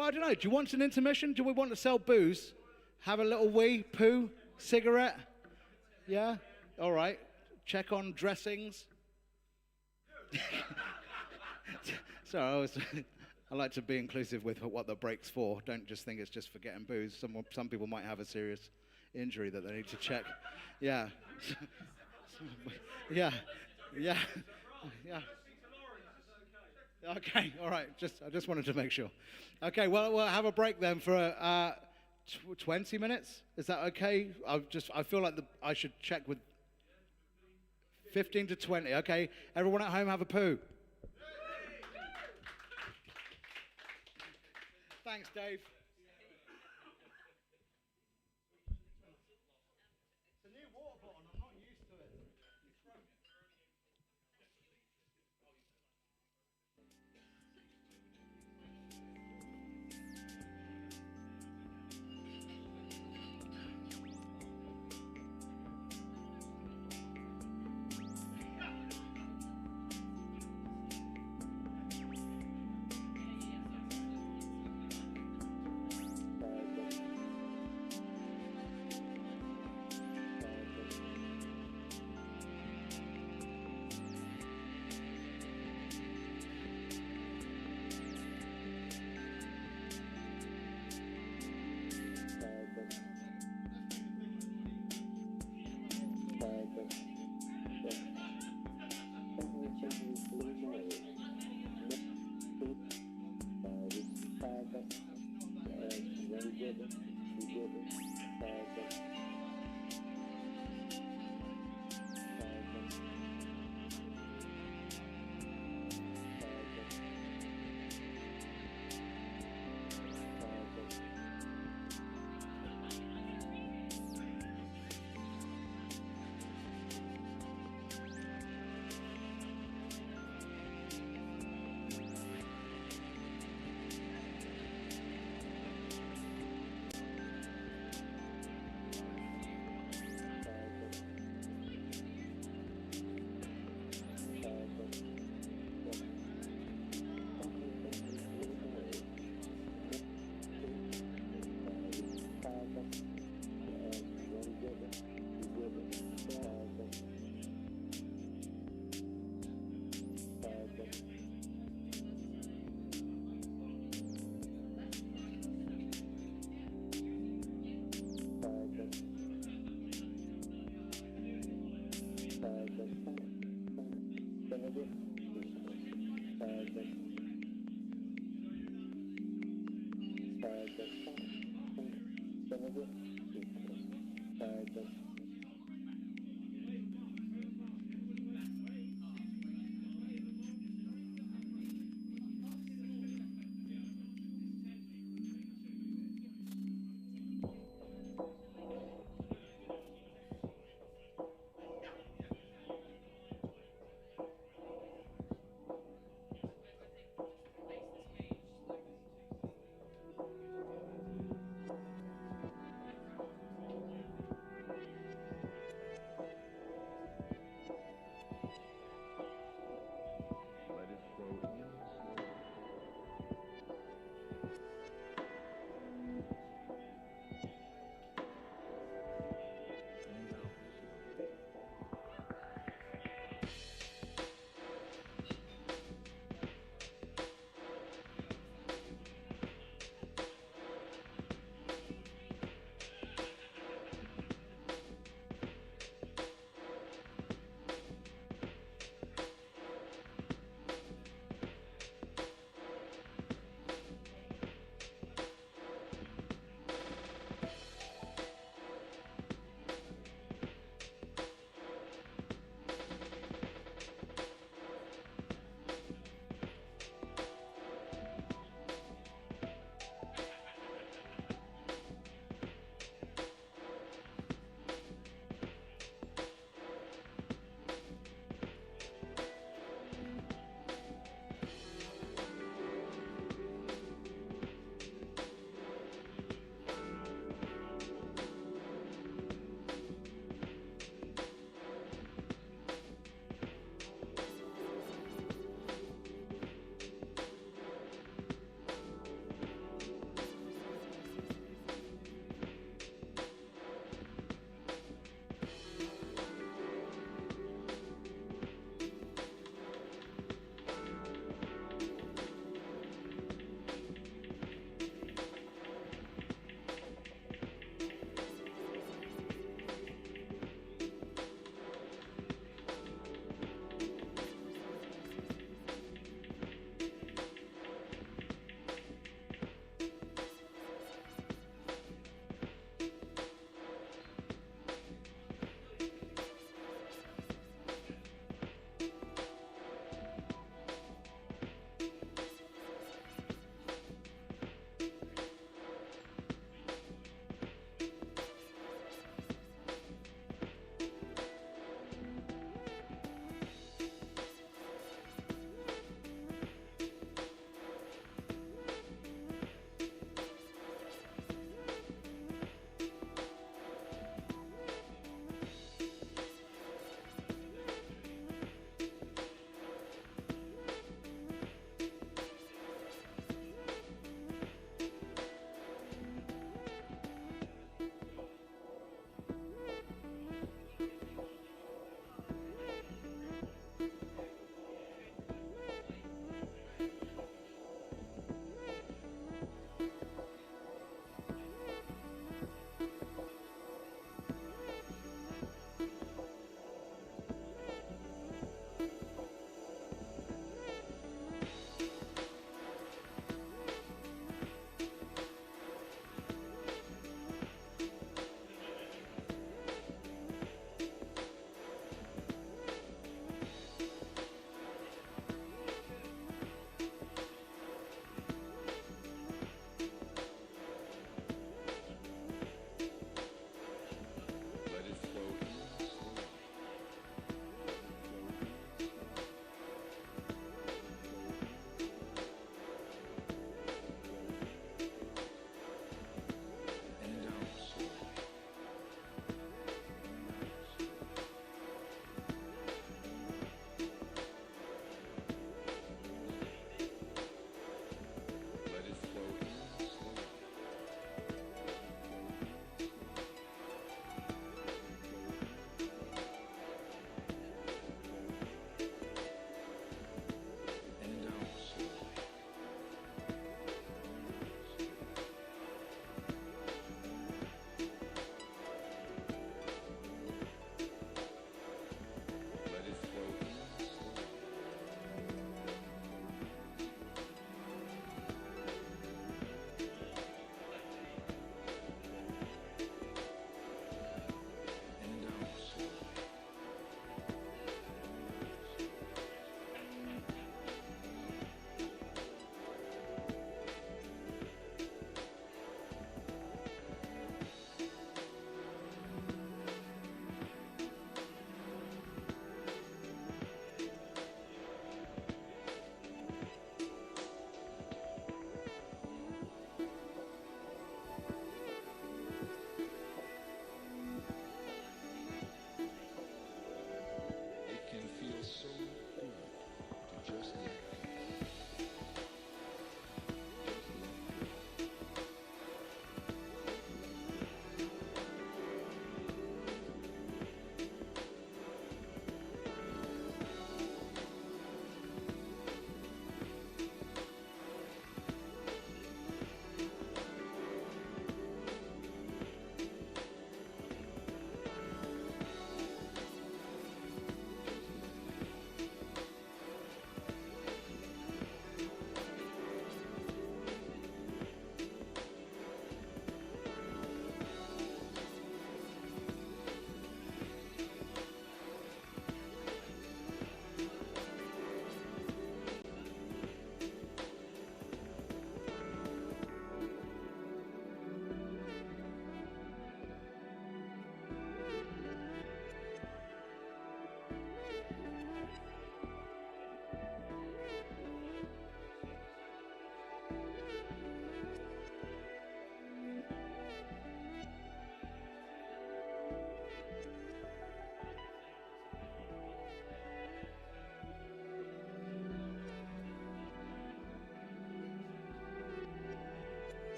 I don't know. Do you want an intermission? Do we want to sell booze? Have a little wee, poo, cigarette? Yeah? All right. Check on dressings. So I like to be inclusive with what the break's for. Don't just think it's just for getting booze. Some people might have a serious injury that they need to check. Yeah. Yeah. Okay, all right. I just wanted to make sure. Okay, well, we'll have a break then for 20 minutes. Is that okay? I feel like I should check with 15 to 20. Okay, everyone at home have a poo. Thanks, Dave. It's a new water bottle. I'm not used to it.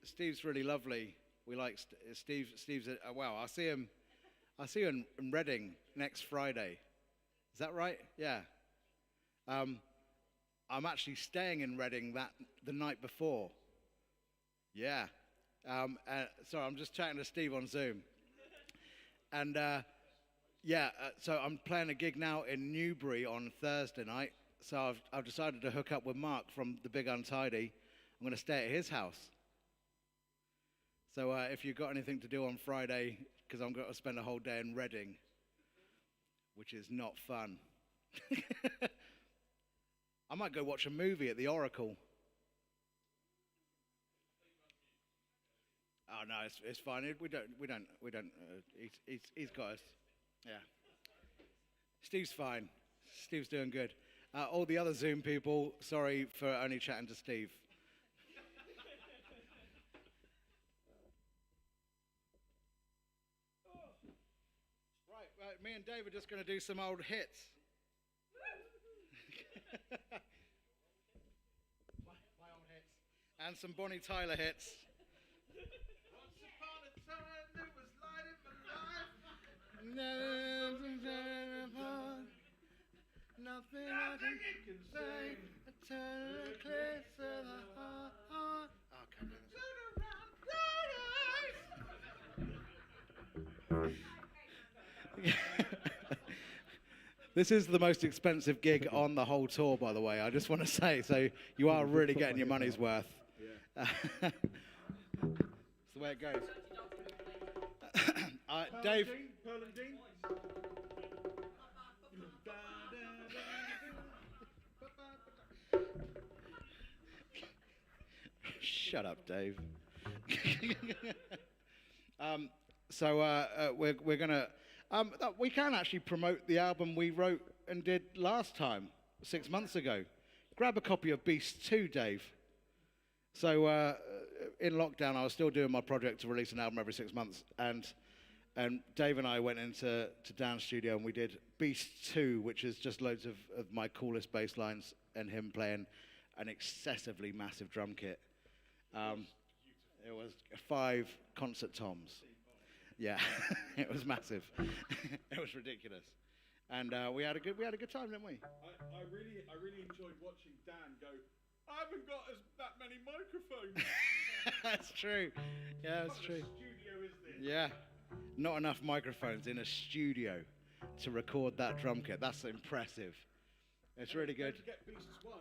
Steve's really lovely. We like Steve. Steve's wow. I see him. I see him in Reading next Friday. Is that right? Yeah. I'm actually staying in Reading the night before. Yeah. Sorry, I'm just chatting to Steve on Zoom. And so I'm playing a gig now in Newbury on Thursday night. So I've decided to hook up with Mark from The Big Untidy. I'm going to stay at his house. So if you've got anything to do on Friday, because I'm going to spend a whole day in Reading, which is not fun. I might go watch a movie at the Oracle. Oh no, it's fine. We don't. He's got us. Yeah. Steve's fine. Steve's doing good. All the other Zoom people, sorry for only chatting to Steve. Right, me and Dave are just going to do some old hits. my old hits. And some Bonnie Tyler hits. Once upon a time there was light in my life. Nothing I can say. Turn a place to the heart. Oh, come on. This is the most expensive gig on the whole tour, by the way. I just want to say, so you are really getting your money's worth. Yeah. It's the way it goes. Dave. Shut up, Dave. We're gonna. We can actually promote the album we wrote and did last time, 6 months ago. Grab a copy of Beast 2, Dave. So in lockdown, I was still doing my project to release an album every 6 months, and Dave and I went into Dan's studio and we did Beast 2, which is just loads of my coolest bass lines and him playing an excessively massive drum kit. It was 5 concert toms. Yeah, it was massive. It was ridiculous, and we had a good time, didn't we? I really enjoyed watching Dan go. I haven't got that many microphones. That's true. Yeah, that's true. What studio is this? Yeah, not enough microphones in a studio to record that drum kit. That's impressive. It's really good. Did you get Beasts 1?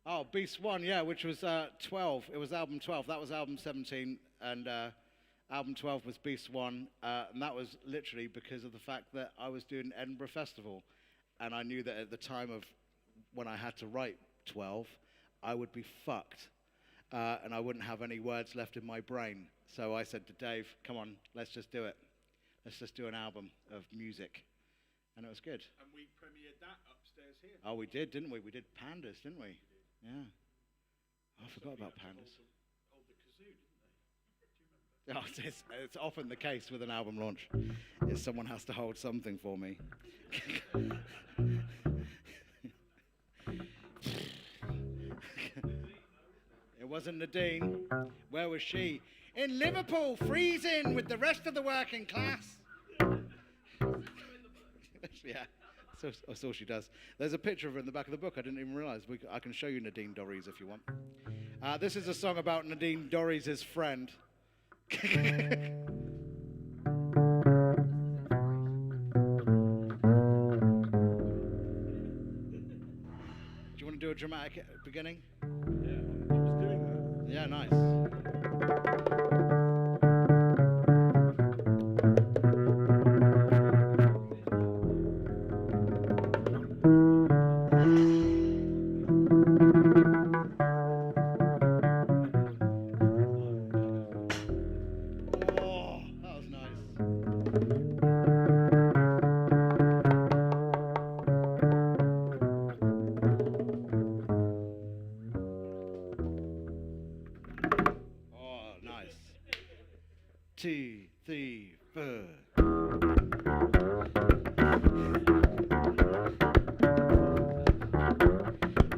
Oh, Beast 1, yeah, which was 12. It was album 12. That was album 17, and album 12 was Beast 1, and that was literally because of the fact that I was doing Edinburgh Festival, and I knew that at the time of when I had to write 12, I would be fucked, and I wouldn't have any words left in my brain. So I said to Dave, come on, let's just do it. Let's just do an album of music. And it was good. And we premiered that upstairs here. Oh, we did, didn't we? We did Pandas, didn't we? Yeah. Oh, I forgot about Pandas. Hold the kazoo, didn't they? Do you remember? Oh, it's often the case with an album launch. Is someone has to hold something for me. It wasn't Nadine. Where was she? In Liverpool, freezing with the rest of the working class. Yeah, that's all she does. There's a picture of her in the back of the book. I didn't even realize. I can show you Nadine Dorries if you want. This is a song about Nadine Dorries' friend. Do you want to do a dramatic beginning? Yeah, I was doing that. Yeah, nice. Oh, that was nice. Oh, nice. 2, 3, 4.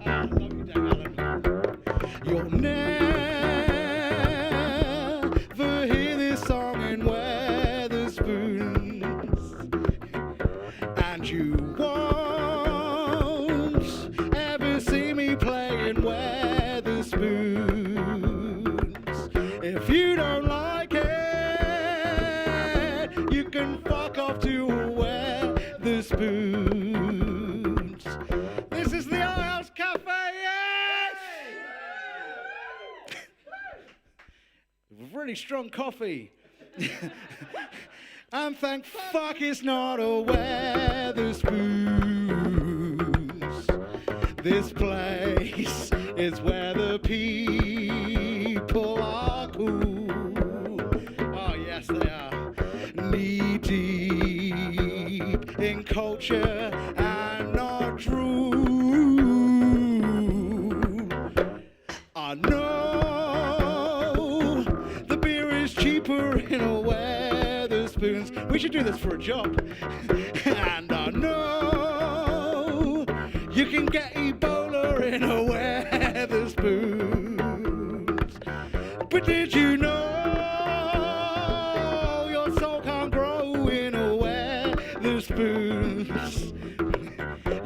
Ah, love you, Dave Allen. You'll never hear this song in Weatherspoons, and you won't ever see me playing Weatherspoons. If you don't like it, you can fuck off to Weatherspoons. This is the Art House Cafe, yes! Really strong coffee. And thank fuck it's not a Weatherspoons. This place is where the people are cool. Oh yes, they are. Knee deep in culture and not drool. I know the beer is cheaper in a Weatherspoons. We should do this for a job. And I know you can get Ebola in a Weatherspoons. But did you know your soul can't grow in a Weatherspoons?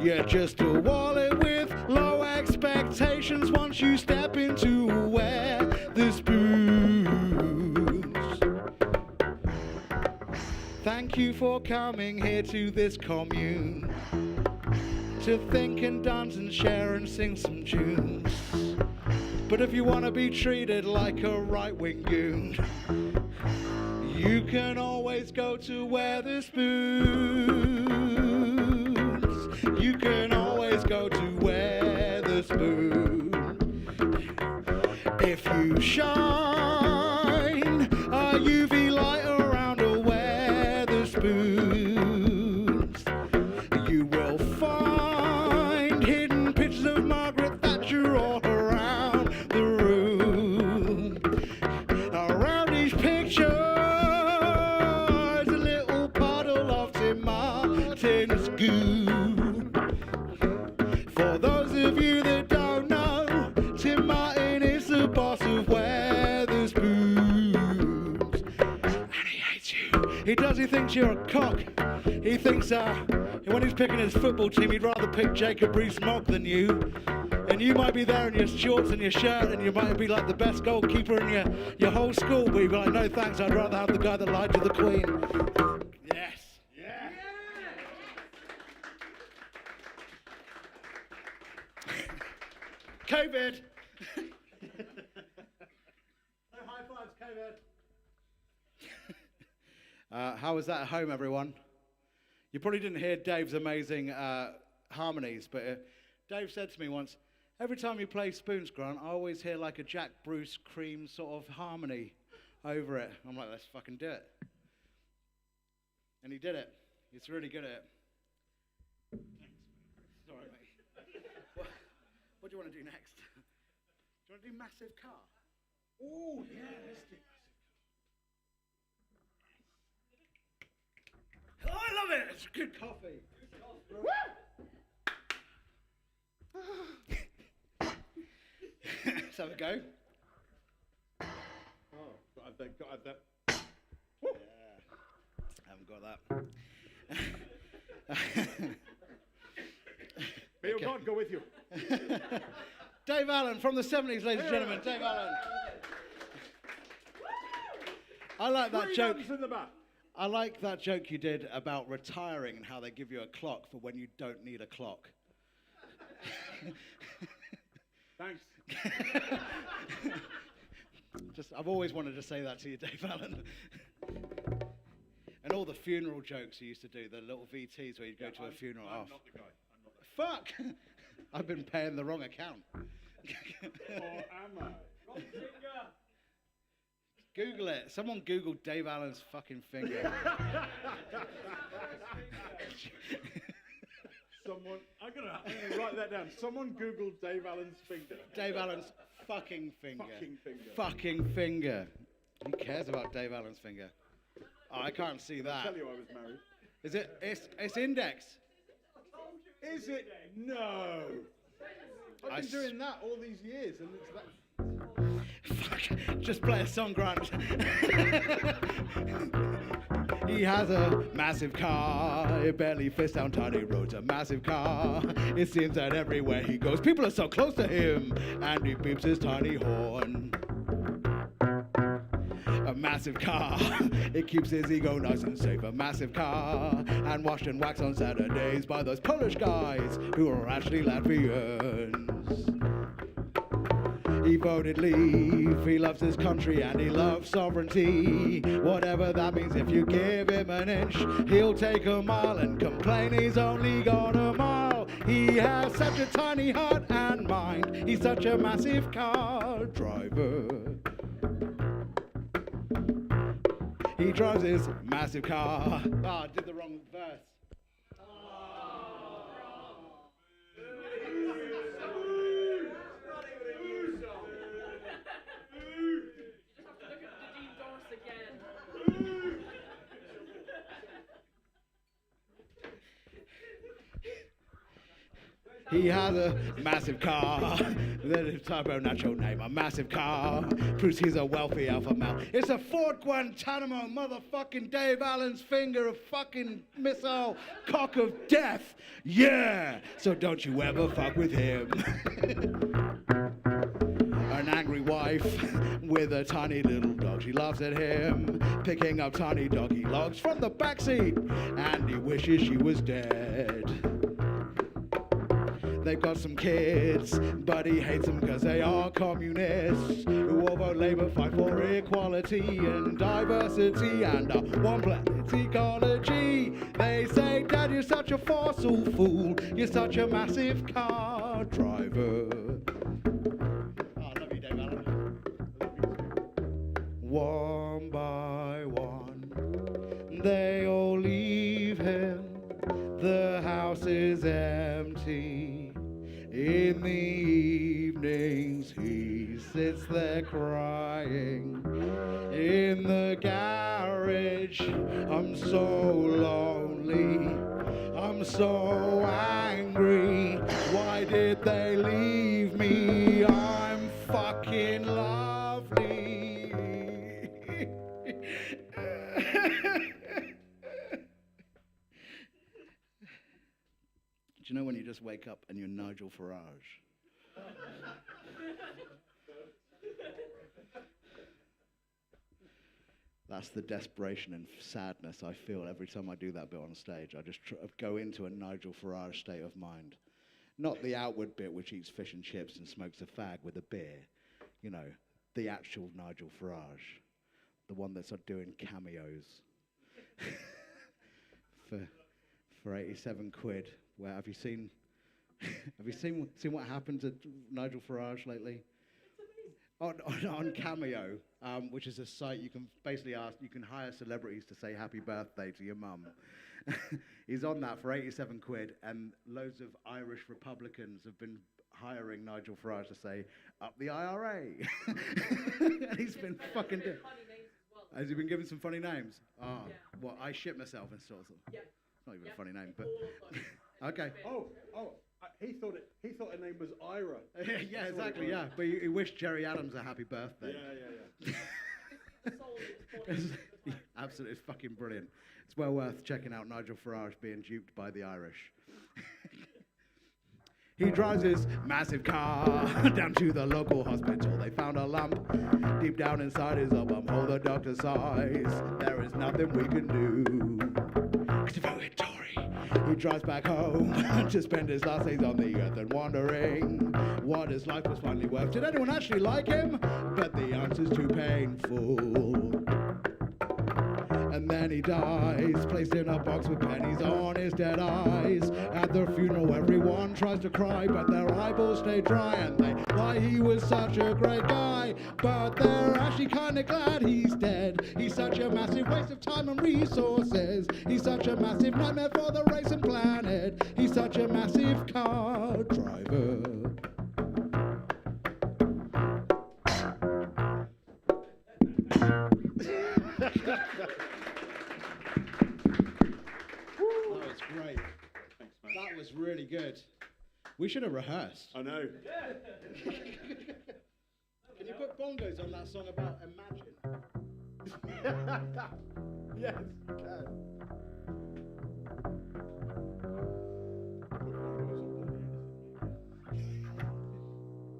You're just a wallet with low expectations once you step into Weatherspoons. Thank you for coming here to this commune, to think and dance and share and sing some tunes. But if you want to be treated like a right-wing goon, you can always go to Weatherspoons. You can always go to Weatherspoons. If you shine a UV light around a Weatherspoons, you will find hidden pictures of Margaret Thatcher all around the room. Around each picture is a little puddle of Tim Martin's goo. For those of you that don't know, Tim Martin is the boss of Weatherspoons. And he hates you. He does, he thinks you're a cock. He thinks when he's picking his football team, he'd rather pick Jacob Rees-Mogg than you. And you might be there in your shorts and your shirt, and you might be like the best goalkeeper in your whole school, but you'd be like, no thanks, I'd rather have the guy that lied to the Queen. Yes. Yeah. COVID. No high fives, COVID. How was that at home, everyone? You probably didn't hear Dave's amazing harmonies, but Dave said to me once, every time you play Spoons, Grant, I always hear like a Jack Bruce Cream sort of harmony over it. I'm like, let's fucking do it. And he did it. He's really good at it. Thanks. Sorry, mate. What do you want to do next? Do you want to do Massive Car? Oh, yeah, let's do Massive Car. Oh, I love it. It's good coffee. Let's have a go. Oh, got that. Yeah, I haven't got that. May your God go with you. Dave Allen from the 70s, ladies and gentlemen. Dave Allen. I like that joke. In the back. I like that joke you did about retiring and how they give you a clock for when you don't need a clock. Thanks. I've always wanted to say that to you, Dave Allen. And all the funeral jokes you used to do, the little VTs where you'd go to a funeral. I'm not the guy. I'm not the Fuck! I've been paying the wrong account. Or am I? Wrong finger. Google it. Someone Google Dave Allen's fucking finger. I'm gonna write that down. Someone Google Dave Allen's finger. Dave Allen's fucking finger. Fucking finger. Fucking finger. Who cares about Dave Allen's finger? Oh, I can't see that. I'll tell you I was married. Is it? It's index. Is it? No. I've been doing that all these years, and it's that. Fuck. Just play a song, Grant. He has a massive car. It barely fits down tiny roads. A massive car. It seems that everywhere he goes, people are so close to him, and he beeps his tiny horn. A massive car, it keeps his ego nice and safe. A massive car, and washed and waxed on Saturdays by those Polish guys who are actually Latvians. He voted leave, he loves his country and he loves sovereignty. Whatever that means, if you give him an inch, he'll take a mile and complain he's only got a mile. He has such a tiny heart and mind, he's such a massive car driver. He drives his massive car. Ah, I did the wrong verse. He has a massive car, the typo natural name, a massive car, proves he's a wealthy alpha male. It's a Ford Guantanamo, motherfucking Dave Allen's finger, a fucking missile, cock of death, yeah! So don't you ever fuck with him. An angry wife with a tiny little dog, she laughs at him, picking up tiny doggy logs from the backseat, and he wishes she was dead. They've got some kids, but he hates them because they are communists who all vote Labour, fight for equality and diversity and a one planet ecology. They say, Dad, you're such a fossil fool, you're such a massive car driver. Oh, I love you, Dave Allen. One by one, they all leave him. The house is empty. In the evenings he sits there crying. In the garage, I'm so lonely. I'm so angry. Why did they leave me? I'm fucking lovely. Do you know when you just wake up and you're Nigel Farage? That's the desperation and sadness I feel every time I do that bit on stage. I just go into a Nigel Farage state of mind. Not the outward bit which eats fish and chips and smokes a fag with a beer. You know, the actual Nigel Farage. The one that's doing cameos. For 87 quid. Where have you seen what happened to Nigel Farage lately? On Cameo, which is a site you can basically you can hire celebrities to say happy birthday to your mum. He's on that for 87 quid, and loads of Irish Republicans have been hiring Nigel Farage to say, up the IRA. And he's been fucking doing. Has he been given some funny names? Oh, yeah. Well, I shit myself and sort of. Yeah. It's not even a funny name, but okay. He thought her name was Ira. Yeah, exactly. Yeah, but he wished Jerry Adams a happy birthday. Yeah. Absolutely fucking brilliant. It's well worth checking out Nigel Farage being duped by the Irish. He drives his massive car down to the local hospital. They found a lump deep down inside his bumhole. The doctor sighs, there is nothing we can do. 'Cause devoted Tory, he drives back home to spend his last days on the earth and wondering what his life was finally worth. Did anyone actually like him? But the answer's too painful. And then he dies, placed in a box with pennies on his dead eyes. At the funeral, everyone tries to cry, but their eyeballs stay dry, and they lie, he was such a great guy. But they're actually kind of glad he's dead. He's such a massive waste of time and resources. He's such a massive nightmare for the race and planet. He's such a massive car driver. That was great. Thanks, man. That was really good. We should have rehearsed. I know. Can you put bongos on that song about Imagine? Yes, you can.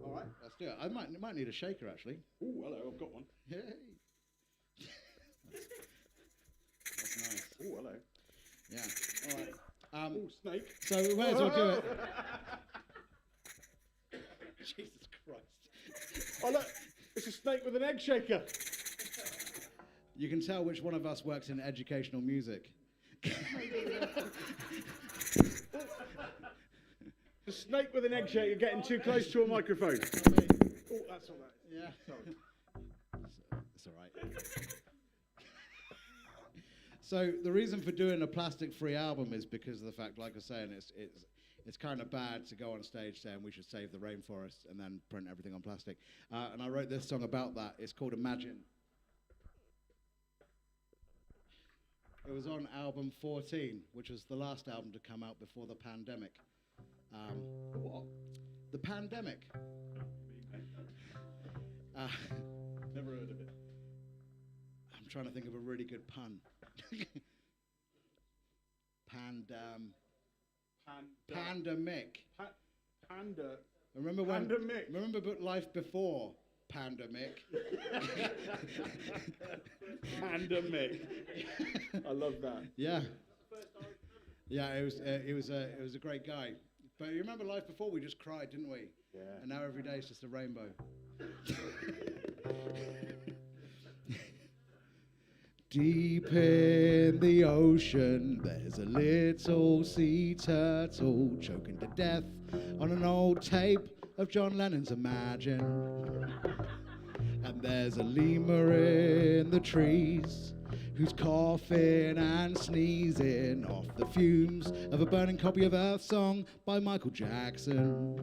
All right, let's do it. I might need a shaker actually. Oh, hello, I've got one. Hey. That's nice. Oh, hello. Yeah. All right. Oh, snake. So we may as well do it. Jesus Christ. Oh, look, it's a snake with an egg shaker. You can tell which one of us works in educational music. A snake with an egg shaker getting too close to a microphone. Oh, that's all right. Yeah. Sorry. It's all right. So the reason for doing a plastic-free album is because of the fact, like I was saying, it's kind of bad to go on stage saying we should save the rainforest and then print everything on plastic. And I wrote this song about that. It's called Imagine. It was on album 14, which was the last album to come out before the pandemic. What? The pandemic. Never heard of it. I'm trying to think of a really good pun. Pandemic. Panda. Remember when? Pandemic. Remember life before pandemic? Pandemic. I love that. Yeah. Yeah, it was a great guy. But you remember life before? We just cried, didn't we? Yeah. And now every day is just a rainbow. Deep in the ocean, there's a little sea turtle choking to death on an old tape of John Lennon's Imagine. And there's a lemur in the trees who's coughing and sneezing off the fumes of a burning copy of Earth Song by Michael Jackson.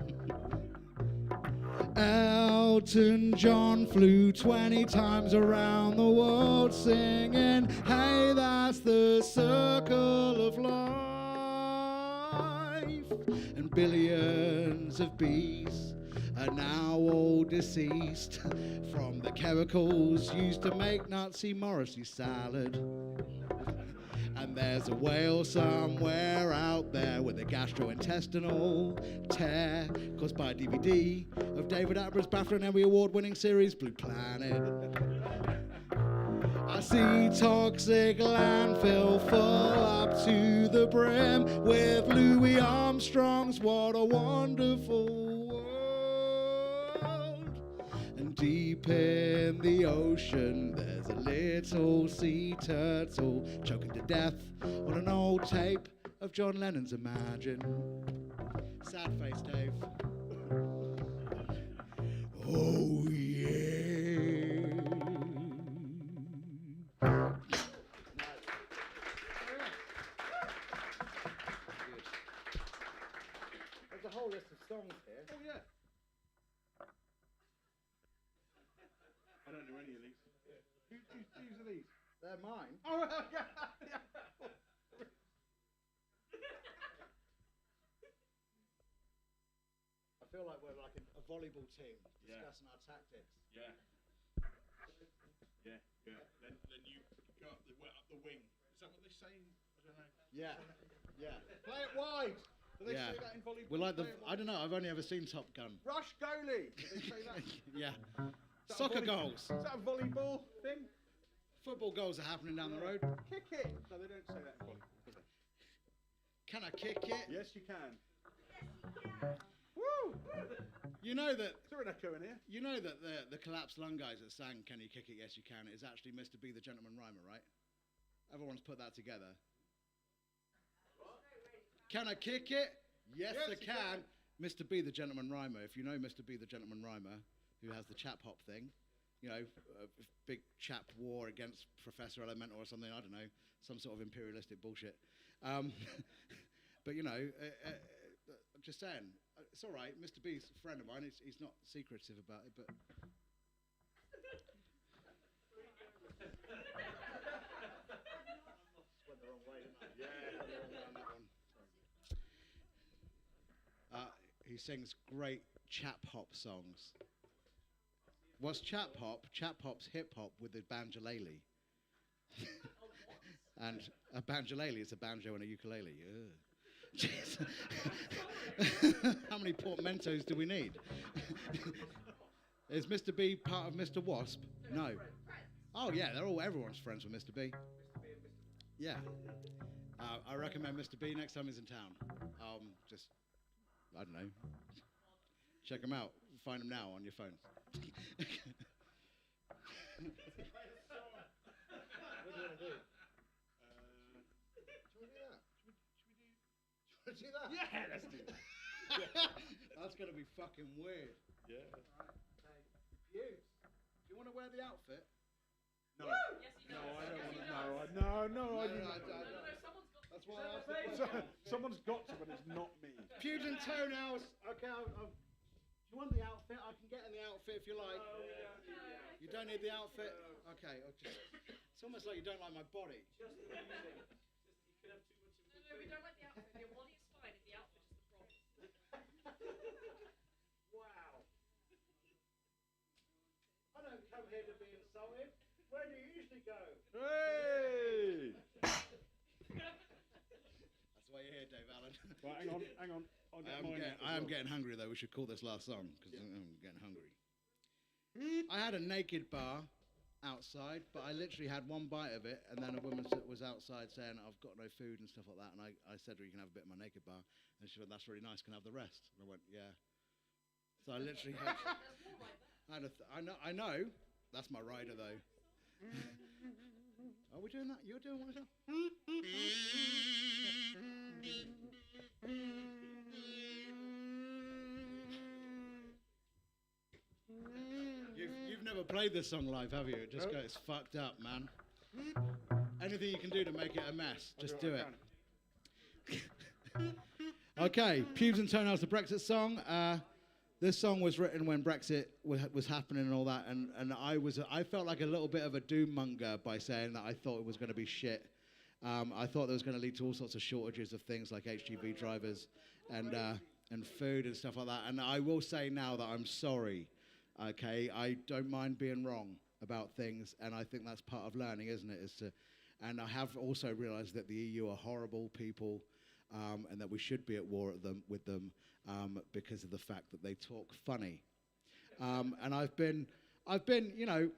Elton John flew 20 times around the world singing, hey, that's the circle of life. And billions of bees are now all deceased from the chemicals used to make Nazi Morrissey salad. And there's a whale somewhere out there with a gastrointestinal tear caused by a DVD of David Attenborough's BAFTA and Emmy Award-winning series Blue Planet. I see toxic landfill full up to the brim with Louis Armstrong's What a Wonderful World. And deep in the ocean, there's a little sea turtle choking to death on an old tape of John Lennon's Imagine. Sad face, Dave. Oh, yeah. There's a whole list of songs here. Oh, yeah. I don't know any of these. Whose are these? They're mine. Oh, yeah. I feel like we're like a volleyball team Yeah. discussing our tactics. Yeah. Yeah, yeah. Then you go up the well. that what they're saying? I don't know. Yeah. Yeah. Play it wide. Do they Yeah. say that in volleyball? We like Play it I wide. don't know. I've only ever seen Top Gun. Rush goalie. Do they say that? Yeah. Is that a Soccer volley- goals. Is that a volleyball thing? Football goals are happening down the road. Kick it. No, they don't say that in volleyball, do they? Can I kick it? Yes, you can. Woo! You know that. Is there an echo in here? You know that the collapsed lung guys that sang "Can You Kick It? Yes, You Can" is actually Mr. B, the Gentleman Rhymer, right? Everyone's put that together. Can I kick it? Yes, I can. Mr. B, the Gentleman Rhymer. If you know Mr. B, the Gentleman Rhymer, who has the chap hop thing, you know, a big chap war against Professor Elemental or something, I don't know, some sort of imperialistic bullshit. But, you know, just saying, it's all right. Mr. B's a friend of mine. He's not secretive about it, but... Went the wrong way, didn't I? Yeah, went the wrong way on that one. He sings great chap hop songs. What's chap hop? Chap hop's hip hop with the banjolele. And a banjolele is a banjo and a ukulele. Jeez. How many portmanteaus do we need? Is Mr. B part of Mr. Wasp? No. Oh yeah, everyone's friends with Mr. B. Yeah. I recommend Mr. B next time he's in town. Just, I don't know. Check him out. Find him now on your phones. What do you want to do? Should we do that? Yeah, let's do that. That's going to be fucking weird. Yeah. Hughes, do you want to wear the outfit? No. Yes, he No, does. I don't Yes, want he to. does. No, I do No, not. I don't. Someone's got. That's why I asked the question. Someone's got to, but it's not me. Pubes and toenails. Okay, do you want the outfit? I can get in the outfit if you like. You don't need the outfit? Okay, it's almost like you don't like my body. No, we don't like the outfit. Your body is fine. The outfit is the problem. Wow. I don't come here to be insulted. Where do you usually go? Hey! That's why you're here, Dave Allen. Right, hang on. I am getting hungry though. We should call this last song because I'm getting hungry. I had a naked bar outside, but I literally had one bite of it, and then a woman was outside saying, "I've got no food" and stuff like that. And I said, "Well, you can have a bit of my naked bar," and she went, "That's really nice. Can I have the rest?" And I went, "Yeah." So I literally had. I know. That's my rider though. Are we doing that? You're doing one as well? You've never played this song live, have you? It just goes fucked up, man. Anything you can do to make it a mess, just do it. Okay, Pubes and Toenails, the Brexit song. This song was written when Brexit was happening and all that, and I felt like a little bit of a doom monger by saying that I thought it was going to be shit. I thought that was going to lead to all sorts of shortages of things like HGV drivers and food and stuff like that. And I will say now that I'm sorry. Okay, I don't mind being wrong about things, and I think that's part of learning, isn't it? And I have also realised that the EU are horrible people, and that we should be at war with them because of the fact that they talk funny. And I've been, you know,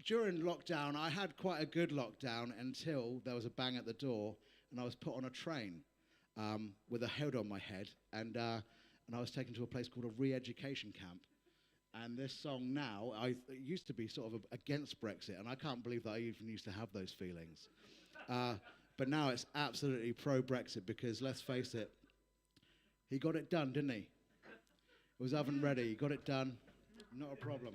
during lockdown, I had quite a good lockdown until there was a bang at the door, and I was put on a train with a hood on my head, and I was taken to a place called a re-education camp. And this song now, it used to be sort of against Brexit, and I can't believe that I even used to have those feelings. But now it's absolutely pro-Brexit because, let's face it, he got it done, didn't he? It was oven ready, he got it done, not a problem.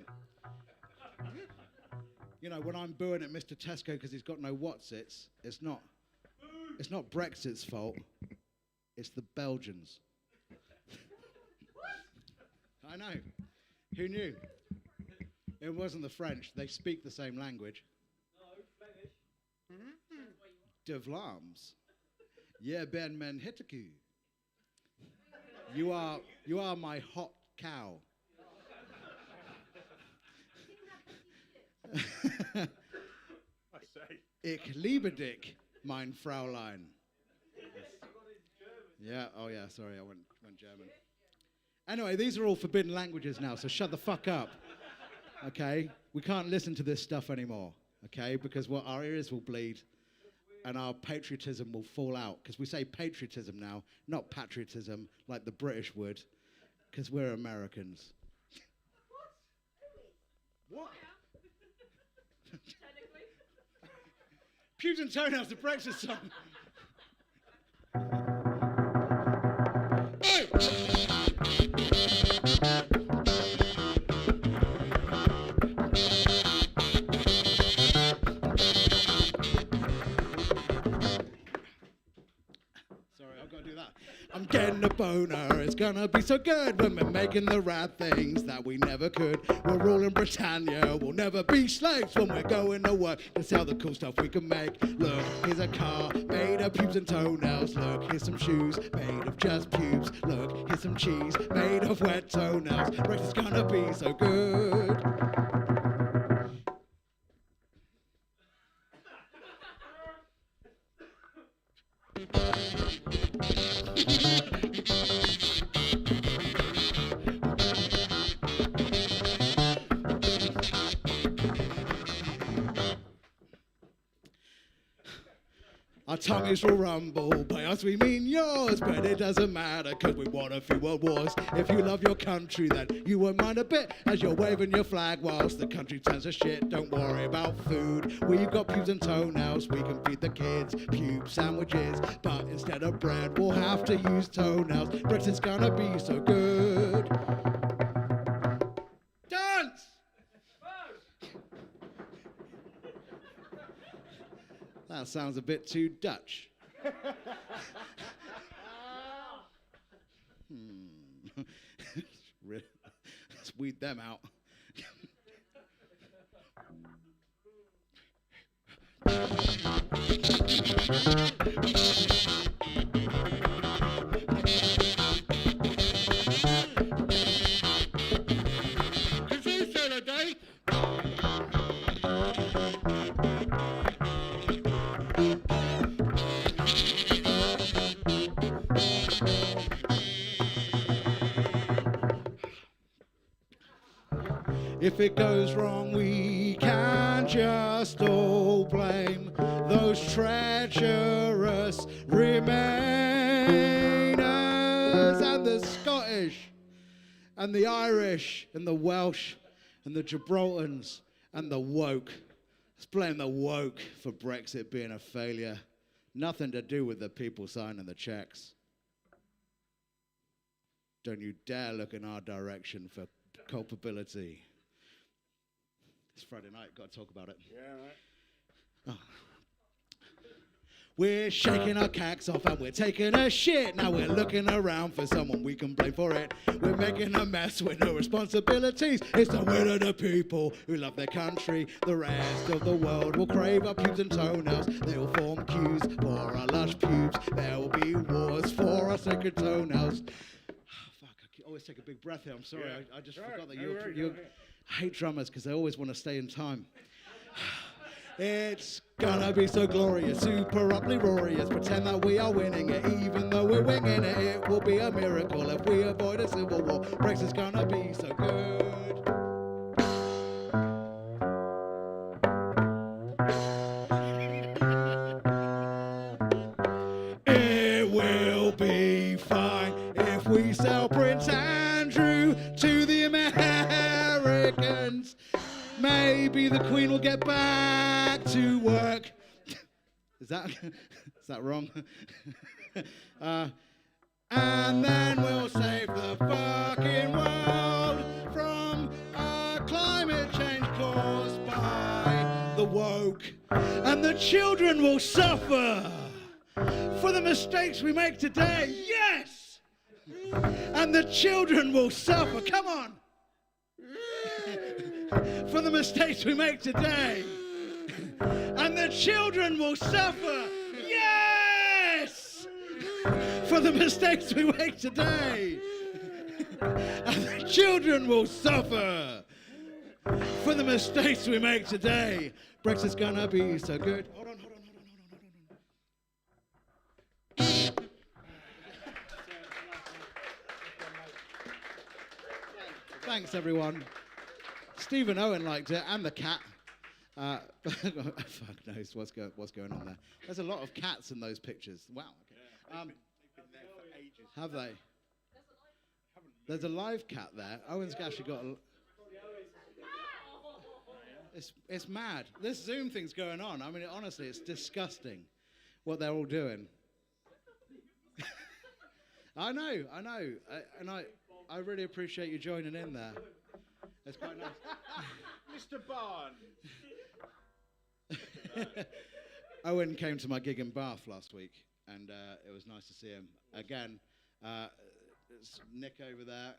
You know, when I'm booing at Mr. Tesco because he's got no Wotsits, it's not Brexit's fault, it's the Belgians. I know. Who knew? It wasn't the French. They speak the same language. No, Flemish. De Vlaams. Yeah, Ben Men Hitaku. You are my hot cow. I say. Ich liebe dich, mein Fraulein. Yeah, oh yeah, sorry, I went German. Anyway, these are all forbidden languages now, so shut the fuck up. Okay? We can't listen to this stuff anymore, okay? Because our ears will bleed and our patriotism will fall out. Because we say patriotism now, not patriotism like the British would, because we're Americans. What? Technically. Pubes and Toenails, the Brexit song. I'm getting a boner, it's gonna be so good when we're making the right things that we never could. We're ruling Britannia, we'll never be slaves when we're going to work. That's how the cool stuff we can make. Look, here's a car made of pubes and toenails. Look, here's some shoes made of just pubes. Look, here's some cheese made of wet toenails. Brexit's gonna be so good. Our tummies will rumble, by us we mean yours, but it doesn't matter, cause we won a few world wars. If you love your country, then you won't mind a bit, as you're waving your flag whilst the country turns to shit. Don't worry about food, we've got pubes and toenails, we can feed the kids pube sandwiches, but instead of bread, we'll have to use toenails. Brexit's gonna be so good. Dance! That sounds a bit too Dutch. Let's weed them out. If it goes wrong, we can just all blame those treacherous remainers, and the Scottish, and the Irish, and the Welsh, and the Gibraltars, and the woke. Let's blame the woke for Brexit being a failure. Nothing to do with the people signing the checks. Don't you dare look in our direction for culpability. It's Friday night, got to talk about it. Yeah, right. Oh. We're shaking our cacks off and we're taking a shit. Now we're looking around for someone we can blame for it. We're making a mess with no responsibilities. It's the will of the people who love their country. The rest of the world will crave our pubes and toenails. They will form queues for our lush pubes. There will be wars for our sacred toenails. Oh, fuck, I always take a big breath here. I'm sorry, Yeah. I just Right. forgot that No you're... worries, I hate drummers because they always want to stay in time. It's gonna be so glorious, super uproarious. Pretend that we are winning it, even though we're winging it. It will be a miracle if we avoid a civil war. Brexit's gonna be so good. It will be fine if we sell Prince Andrew to the Americans. Maybe the Queen will get back to work. Is that wrong? And then we'll save the fucking world from climate change caused by the woke. And the children will suffer for the mistakes we make today. Yes! And the children will suffer. Come on! For the mistakes we make today. And the children will suffer. Yes! For the mistakes we make today. And the children will suffer. For the mistakes we make today. Brexit's gonna be so good. Hold on. Thanks, everyone. Stephen Owen liked it, and the cat. Fuck knows what's going on there. There's a lot of cats in those pictures. Wow. Okay. They've been there for ages. Have they? There's a live cat there. Owen's actually got a... It's mad. This Zoom thing's going on. I mean, honestly, it's disgusting what they're all doing. I know. I really appreciate you joining in there. It's quite nice. Mr. Barnes. Owen came to my gig in Bath last week, and it was nice to see him again. It's Nick over there,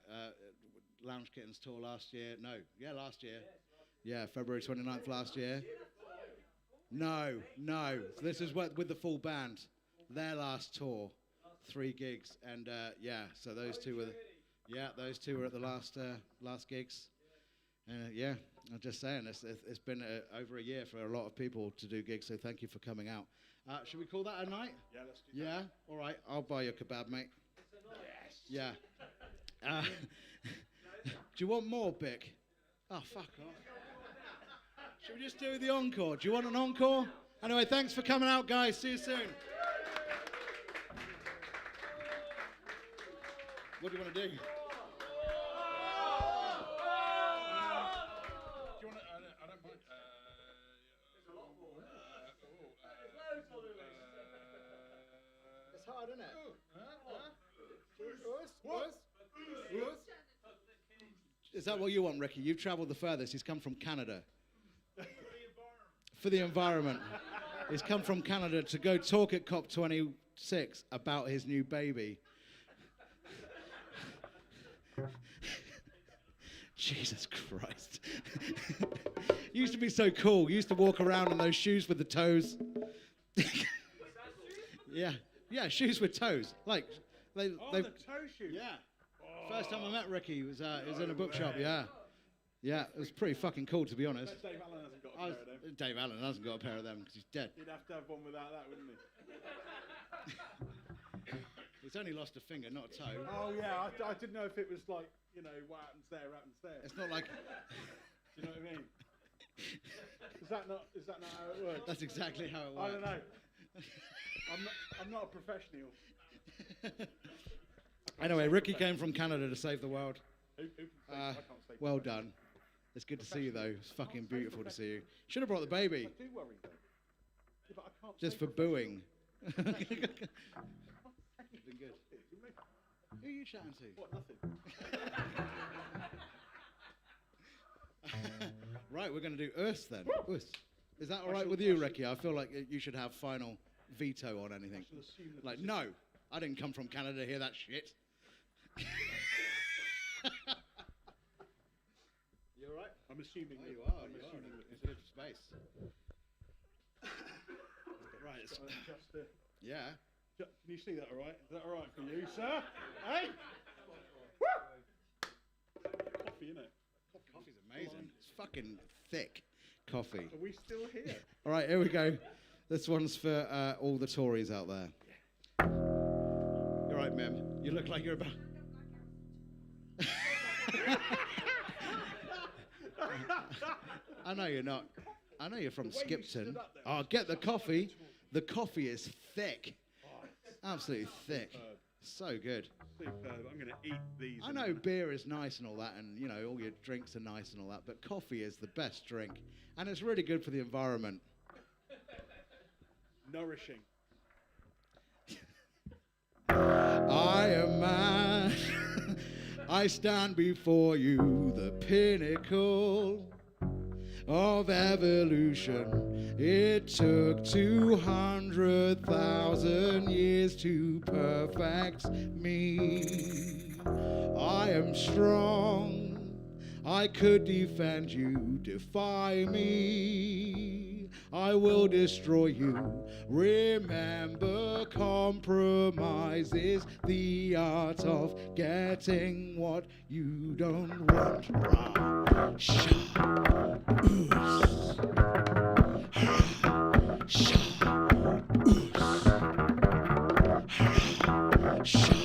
Lounge Kittens tour last year. Last year. Yeah, February 29th last year. No. This is with the full band. Their last tour, 3 gigs, and so those two were at the last gigs. I'm just saying, it's been over a year for a lot of people to do gigs, so thank you for coming out. Should we call that a night? Yeah, let's do that. Yeah? All right, I'll buy you a kebab, mate. Yes. Yeah. Do you want more, Bick? Oh, fuck off. Should we just do the encore? Do you want an encore? Anyway, thanks for coming out, guys. See you soon. What do you want to do? It's hard, isn't it? Is that what you want, Ricky? You've travelled the furthest. He's come from Canada. For the environment. He's come from Canada to go talk at COP26 about his new baby. Jesus Christ. You used to be so cool. You used to walk around in those shoes with the toes. Yeah, shoes with toes. Like they the toe shoes. Yeah. First time I met Ricky was in a bookshop. Yeah, it was pretty fucking cool, to be honest. Dave Allen hasn't got a pair of them. Dave Allen hasn't got a pair of them because he's dead. He'd have to have one without that, wouldn't he? He's only lost a finger, not a toe. Oh yeah, I didn't know if it was like, what happens there, happens there. It's not like. Do you know what I mean? Is that not how it works? That's exactly how it works. I don't know. I'm not a professional. Anyway, Ricky came from Canada to save the world. Who can say? I can't say. Well done. It's good to see you, though. It's fucking beautiful to see you. Should have brought the baby. I do worry, though. Yeah, but I can't Just say for booing. Been good. Who are you chatting to? What, nothing? Right, we're going to do Urs then. Urs. Is that all right with you, Ricky? I feel like you should have final veto on anything. Like, no, I didn't come from Canada to hear that shit. You all right? I'm assuming. Oh, you that- are. I'm You are. assuming that It's good space. Right. It's, yeah. Can you see that all right? Is that all right for you, sir? Hey? Woo! Coffee, innit? Coffee's amazing. It's fucking thick coffee. Are we still here? All right, here we go. This one's for all the Tories out there. You're right, Mem. You look like you're about... I know you're not. I know you're from Skipton. Oh, get the coffee. The coffee is thick. Absolutely thick. Superb. So good. Superb. I'm going to eat these. I know beer is nice and all that, and all your drinks are nice and all that, but coffee is the best drink, and it's really good for the environment. Nourishing. I am man. I stand before you, the pinnacle of evolution. It took 200,000 years to perfect me. I am strong. I could defend you, defy me. I will destroy you. Remember, compromise is the art of getting what you don't want. Ra, sha, oos. Ra, sha, oos. Ra, sha,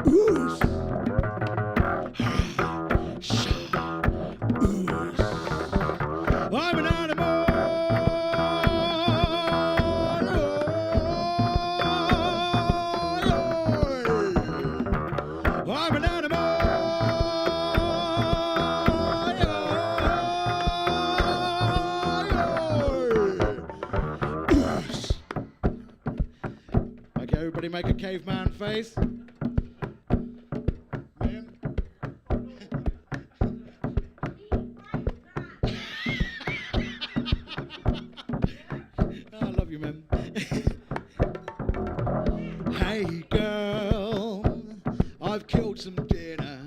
oos. Ra, sha, make a caveman face? Mim? I love you, Mim. Hey girl, I've killed some dinner.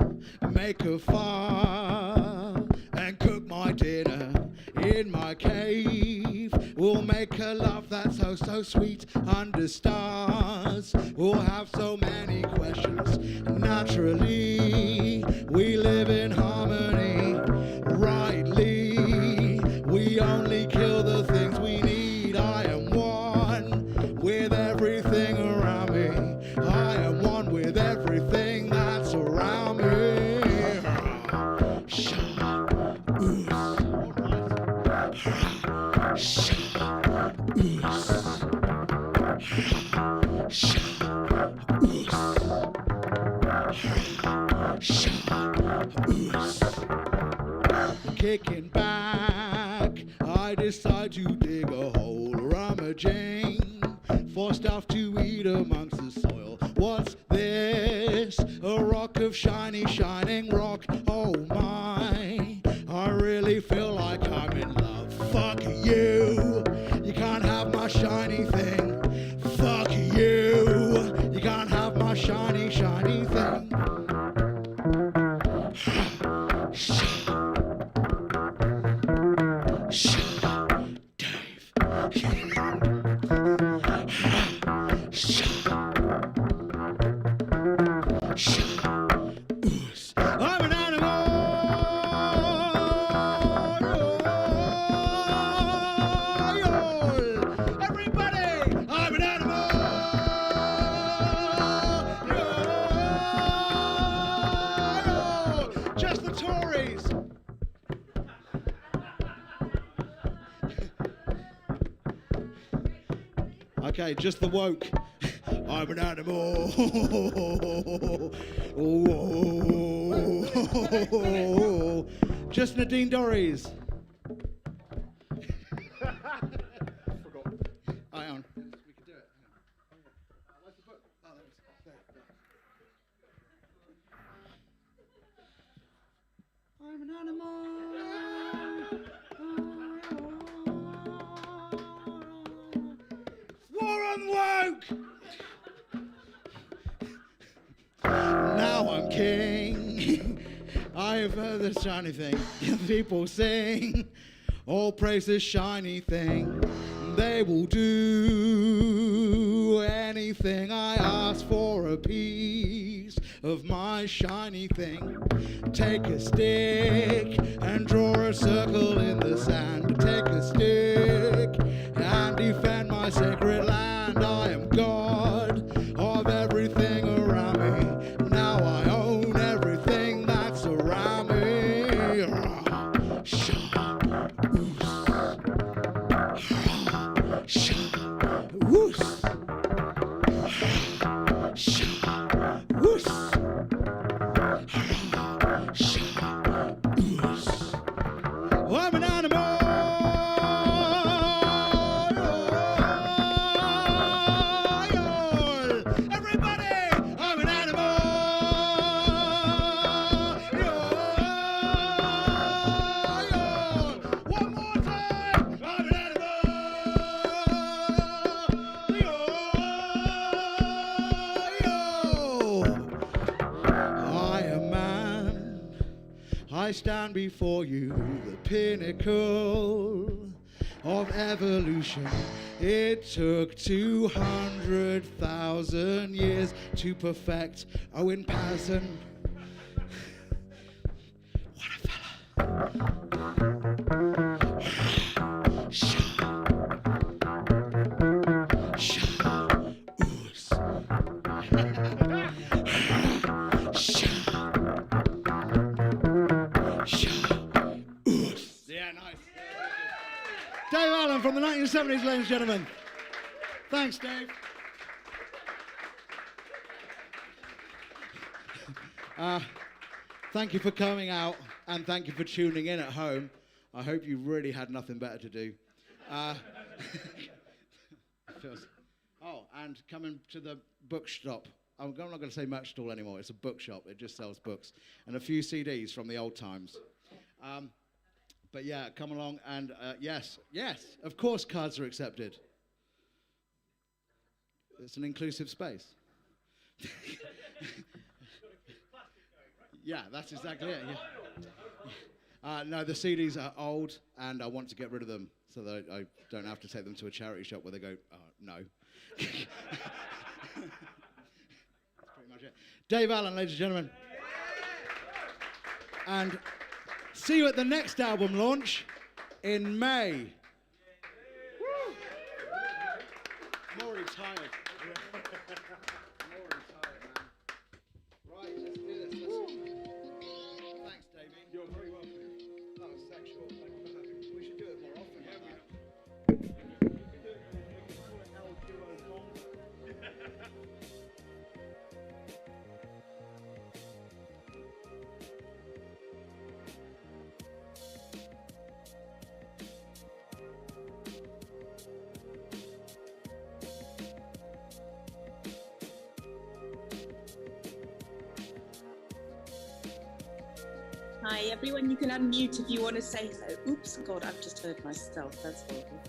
Make a fire and cook my dinner in my cave. We'll make a love that's oh so sweet under stars. We'll have so many questions. Naturally, we live in harmony. Rightly, we only kill the things we need. I am one with everything around me. I am one with everything that's around me. Kicking back, I decide to dig a hole, rummaging for stuff to eat amongst the soil. What's this? A rock of shiny, shining rock. Oh my, I really feel like I'm in love. Fuck you, you can't have my shiny thing. Fuck you, you can't have my shiny, shiny thing. I'm an animal. Everybody, I'm an animal. Just the Tories. Okay, just the woke. I'm an animal. Just Nadine Dorries. Forgot. Hang on. We can do it. Where's the book? Oh, there. I'm an animal. War on woke. Now I'm king. I have heard the shiny thing. People sing, all praise this shiny thing. They will do anything I ask for a piece of my shiny thing. Take a stick and draw a circle in the sand. Take a stick and defend my sacred land. I am God of everything around me. Now I own everything that's around me. I'm an animal. Everybody, I'm an animal. One more time, I'm an animal. I am man. I stand before you, the pinnacle of evolution. It took 200,000 years to perfect Owen Patterson. What a fella. Yeah, nice. Dave Allen from the 1970s, ladies and gentlemen. Thanks, Dave. Thank you for coming out, and thank you for tuning in at home. I hope you really had nothing better to do. Oh, and and coming to the bookshop. I'm not going to say merch stall anymore. It's a bookshop. It just sells books and a few CDs from the old times. But yeah, come along and yes, of course cards are accepted. It's an inclusive space. Yeah, that's exactly it. Yeah. No, the CDs are old, and I want to get rid of them so that I don't have to take them to a charity shop where they go, no. That's pretty much it. Dave Allen, ladies and gentlemen. And see you at the next album launch in May. Woo. I'm already tired. I'm already tired, man. Right, let's do this. Thanks, Davey. You're very welcome. That was sexual. Thank you for having me. We should do it more often. Yeah, we we can do it. We can call it El Duo Bomb. Hi everyone, you can unmute if you want to say so. Oops, God, I've just heard myself. That's horrible.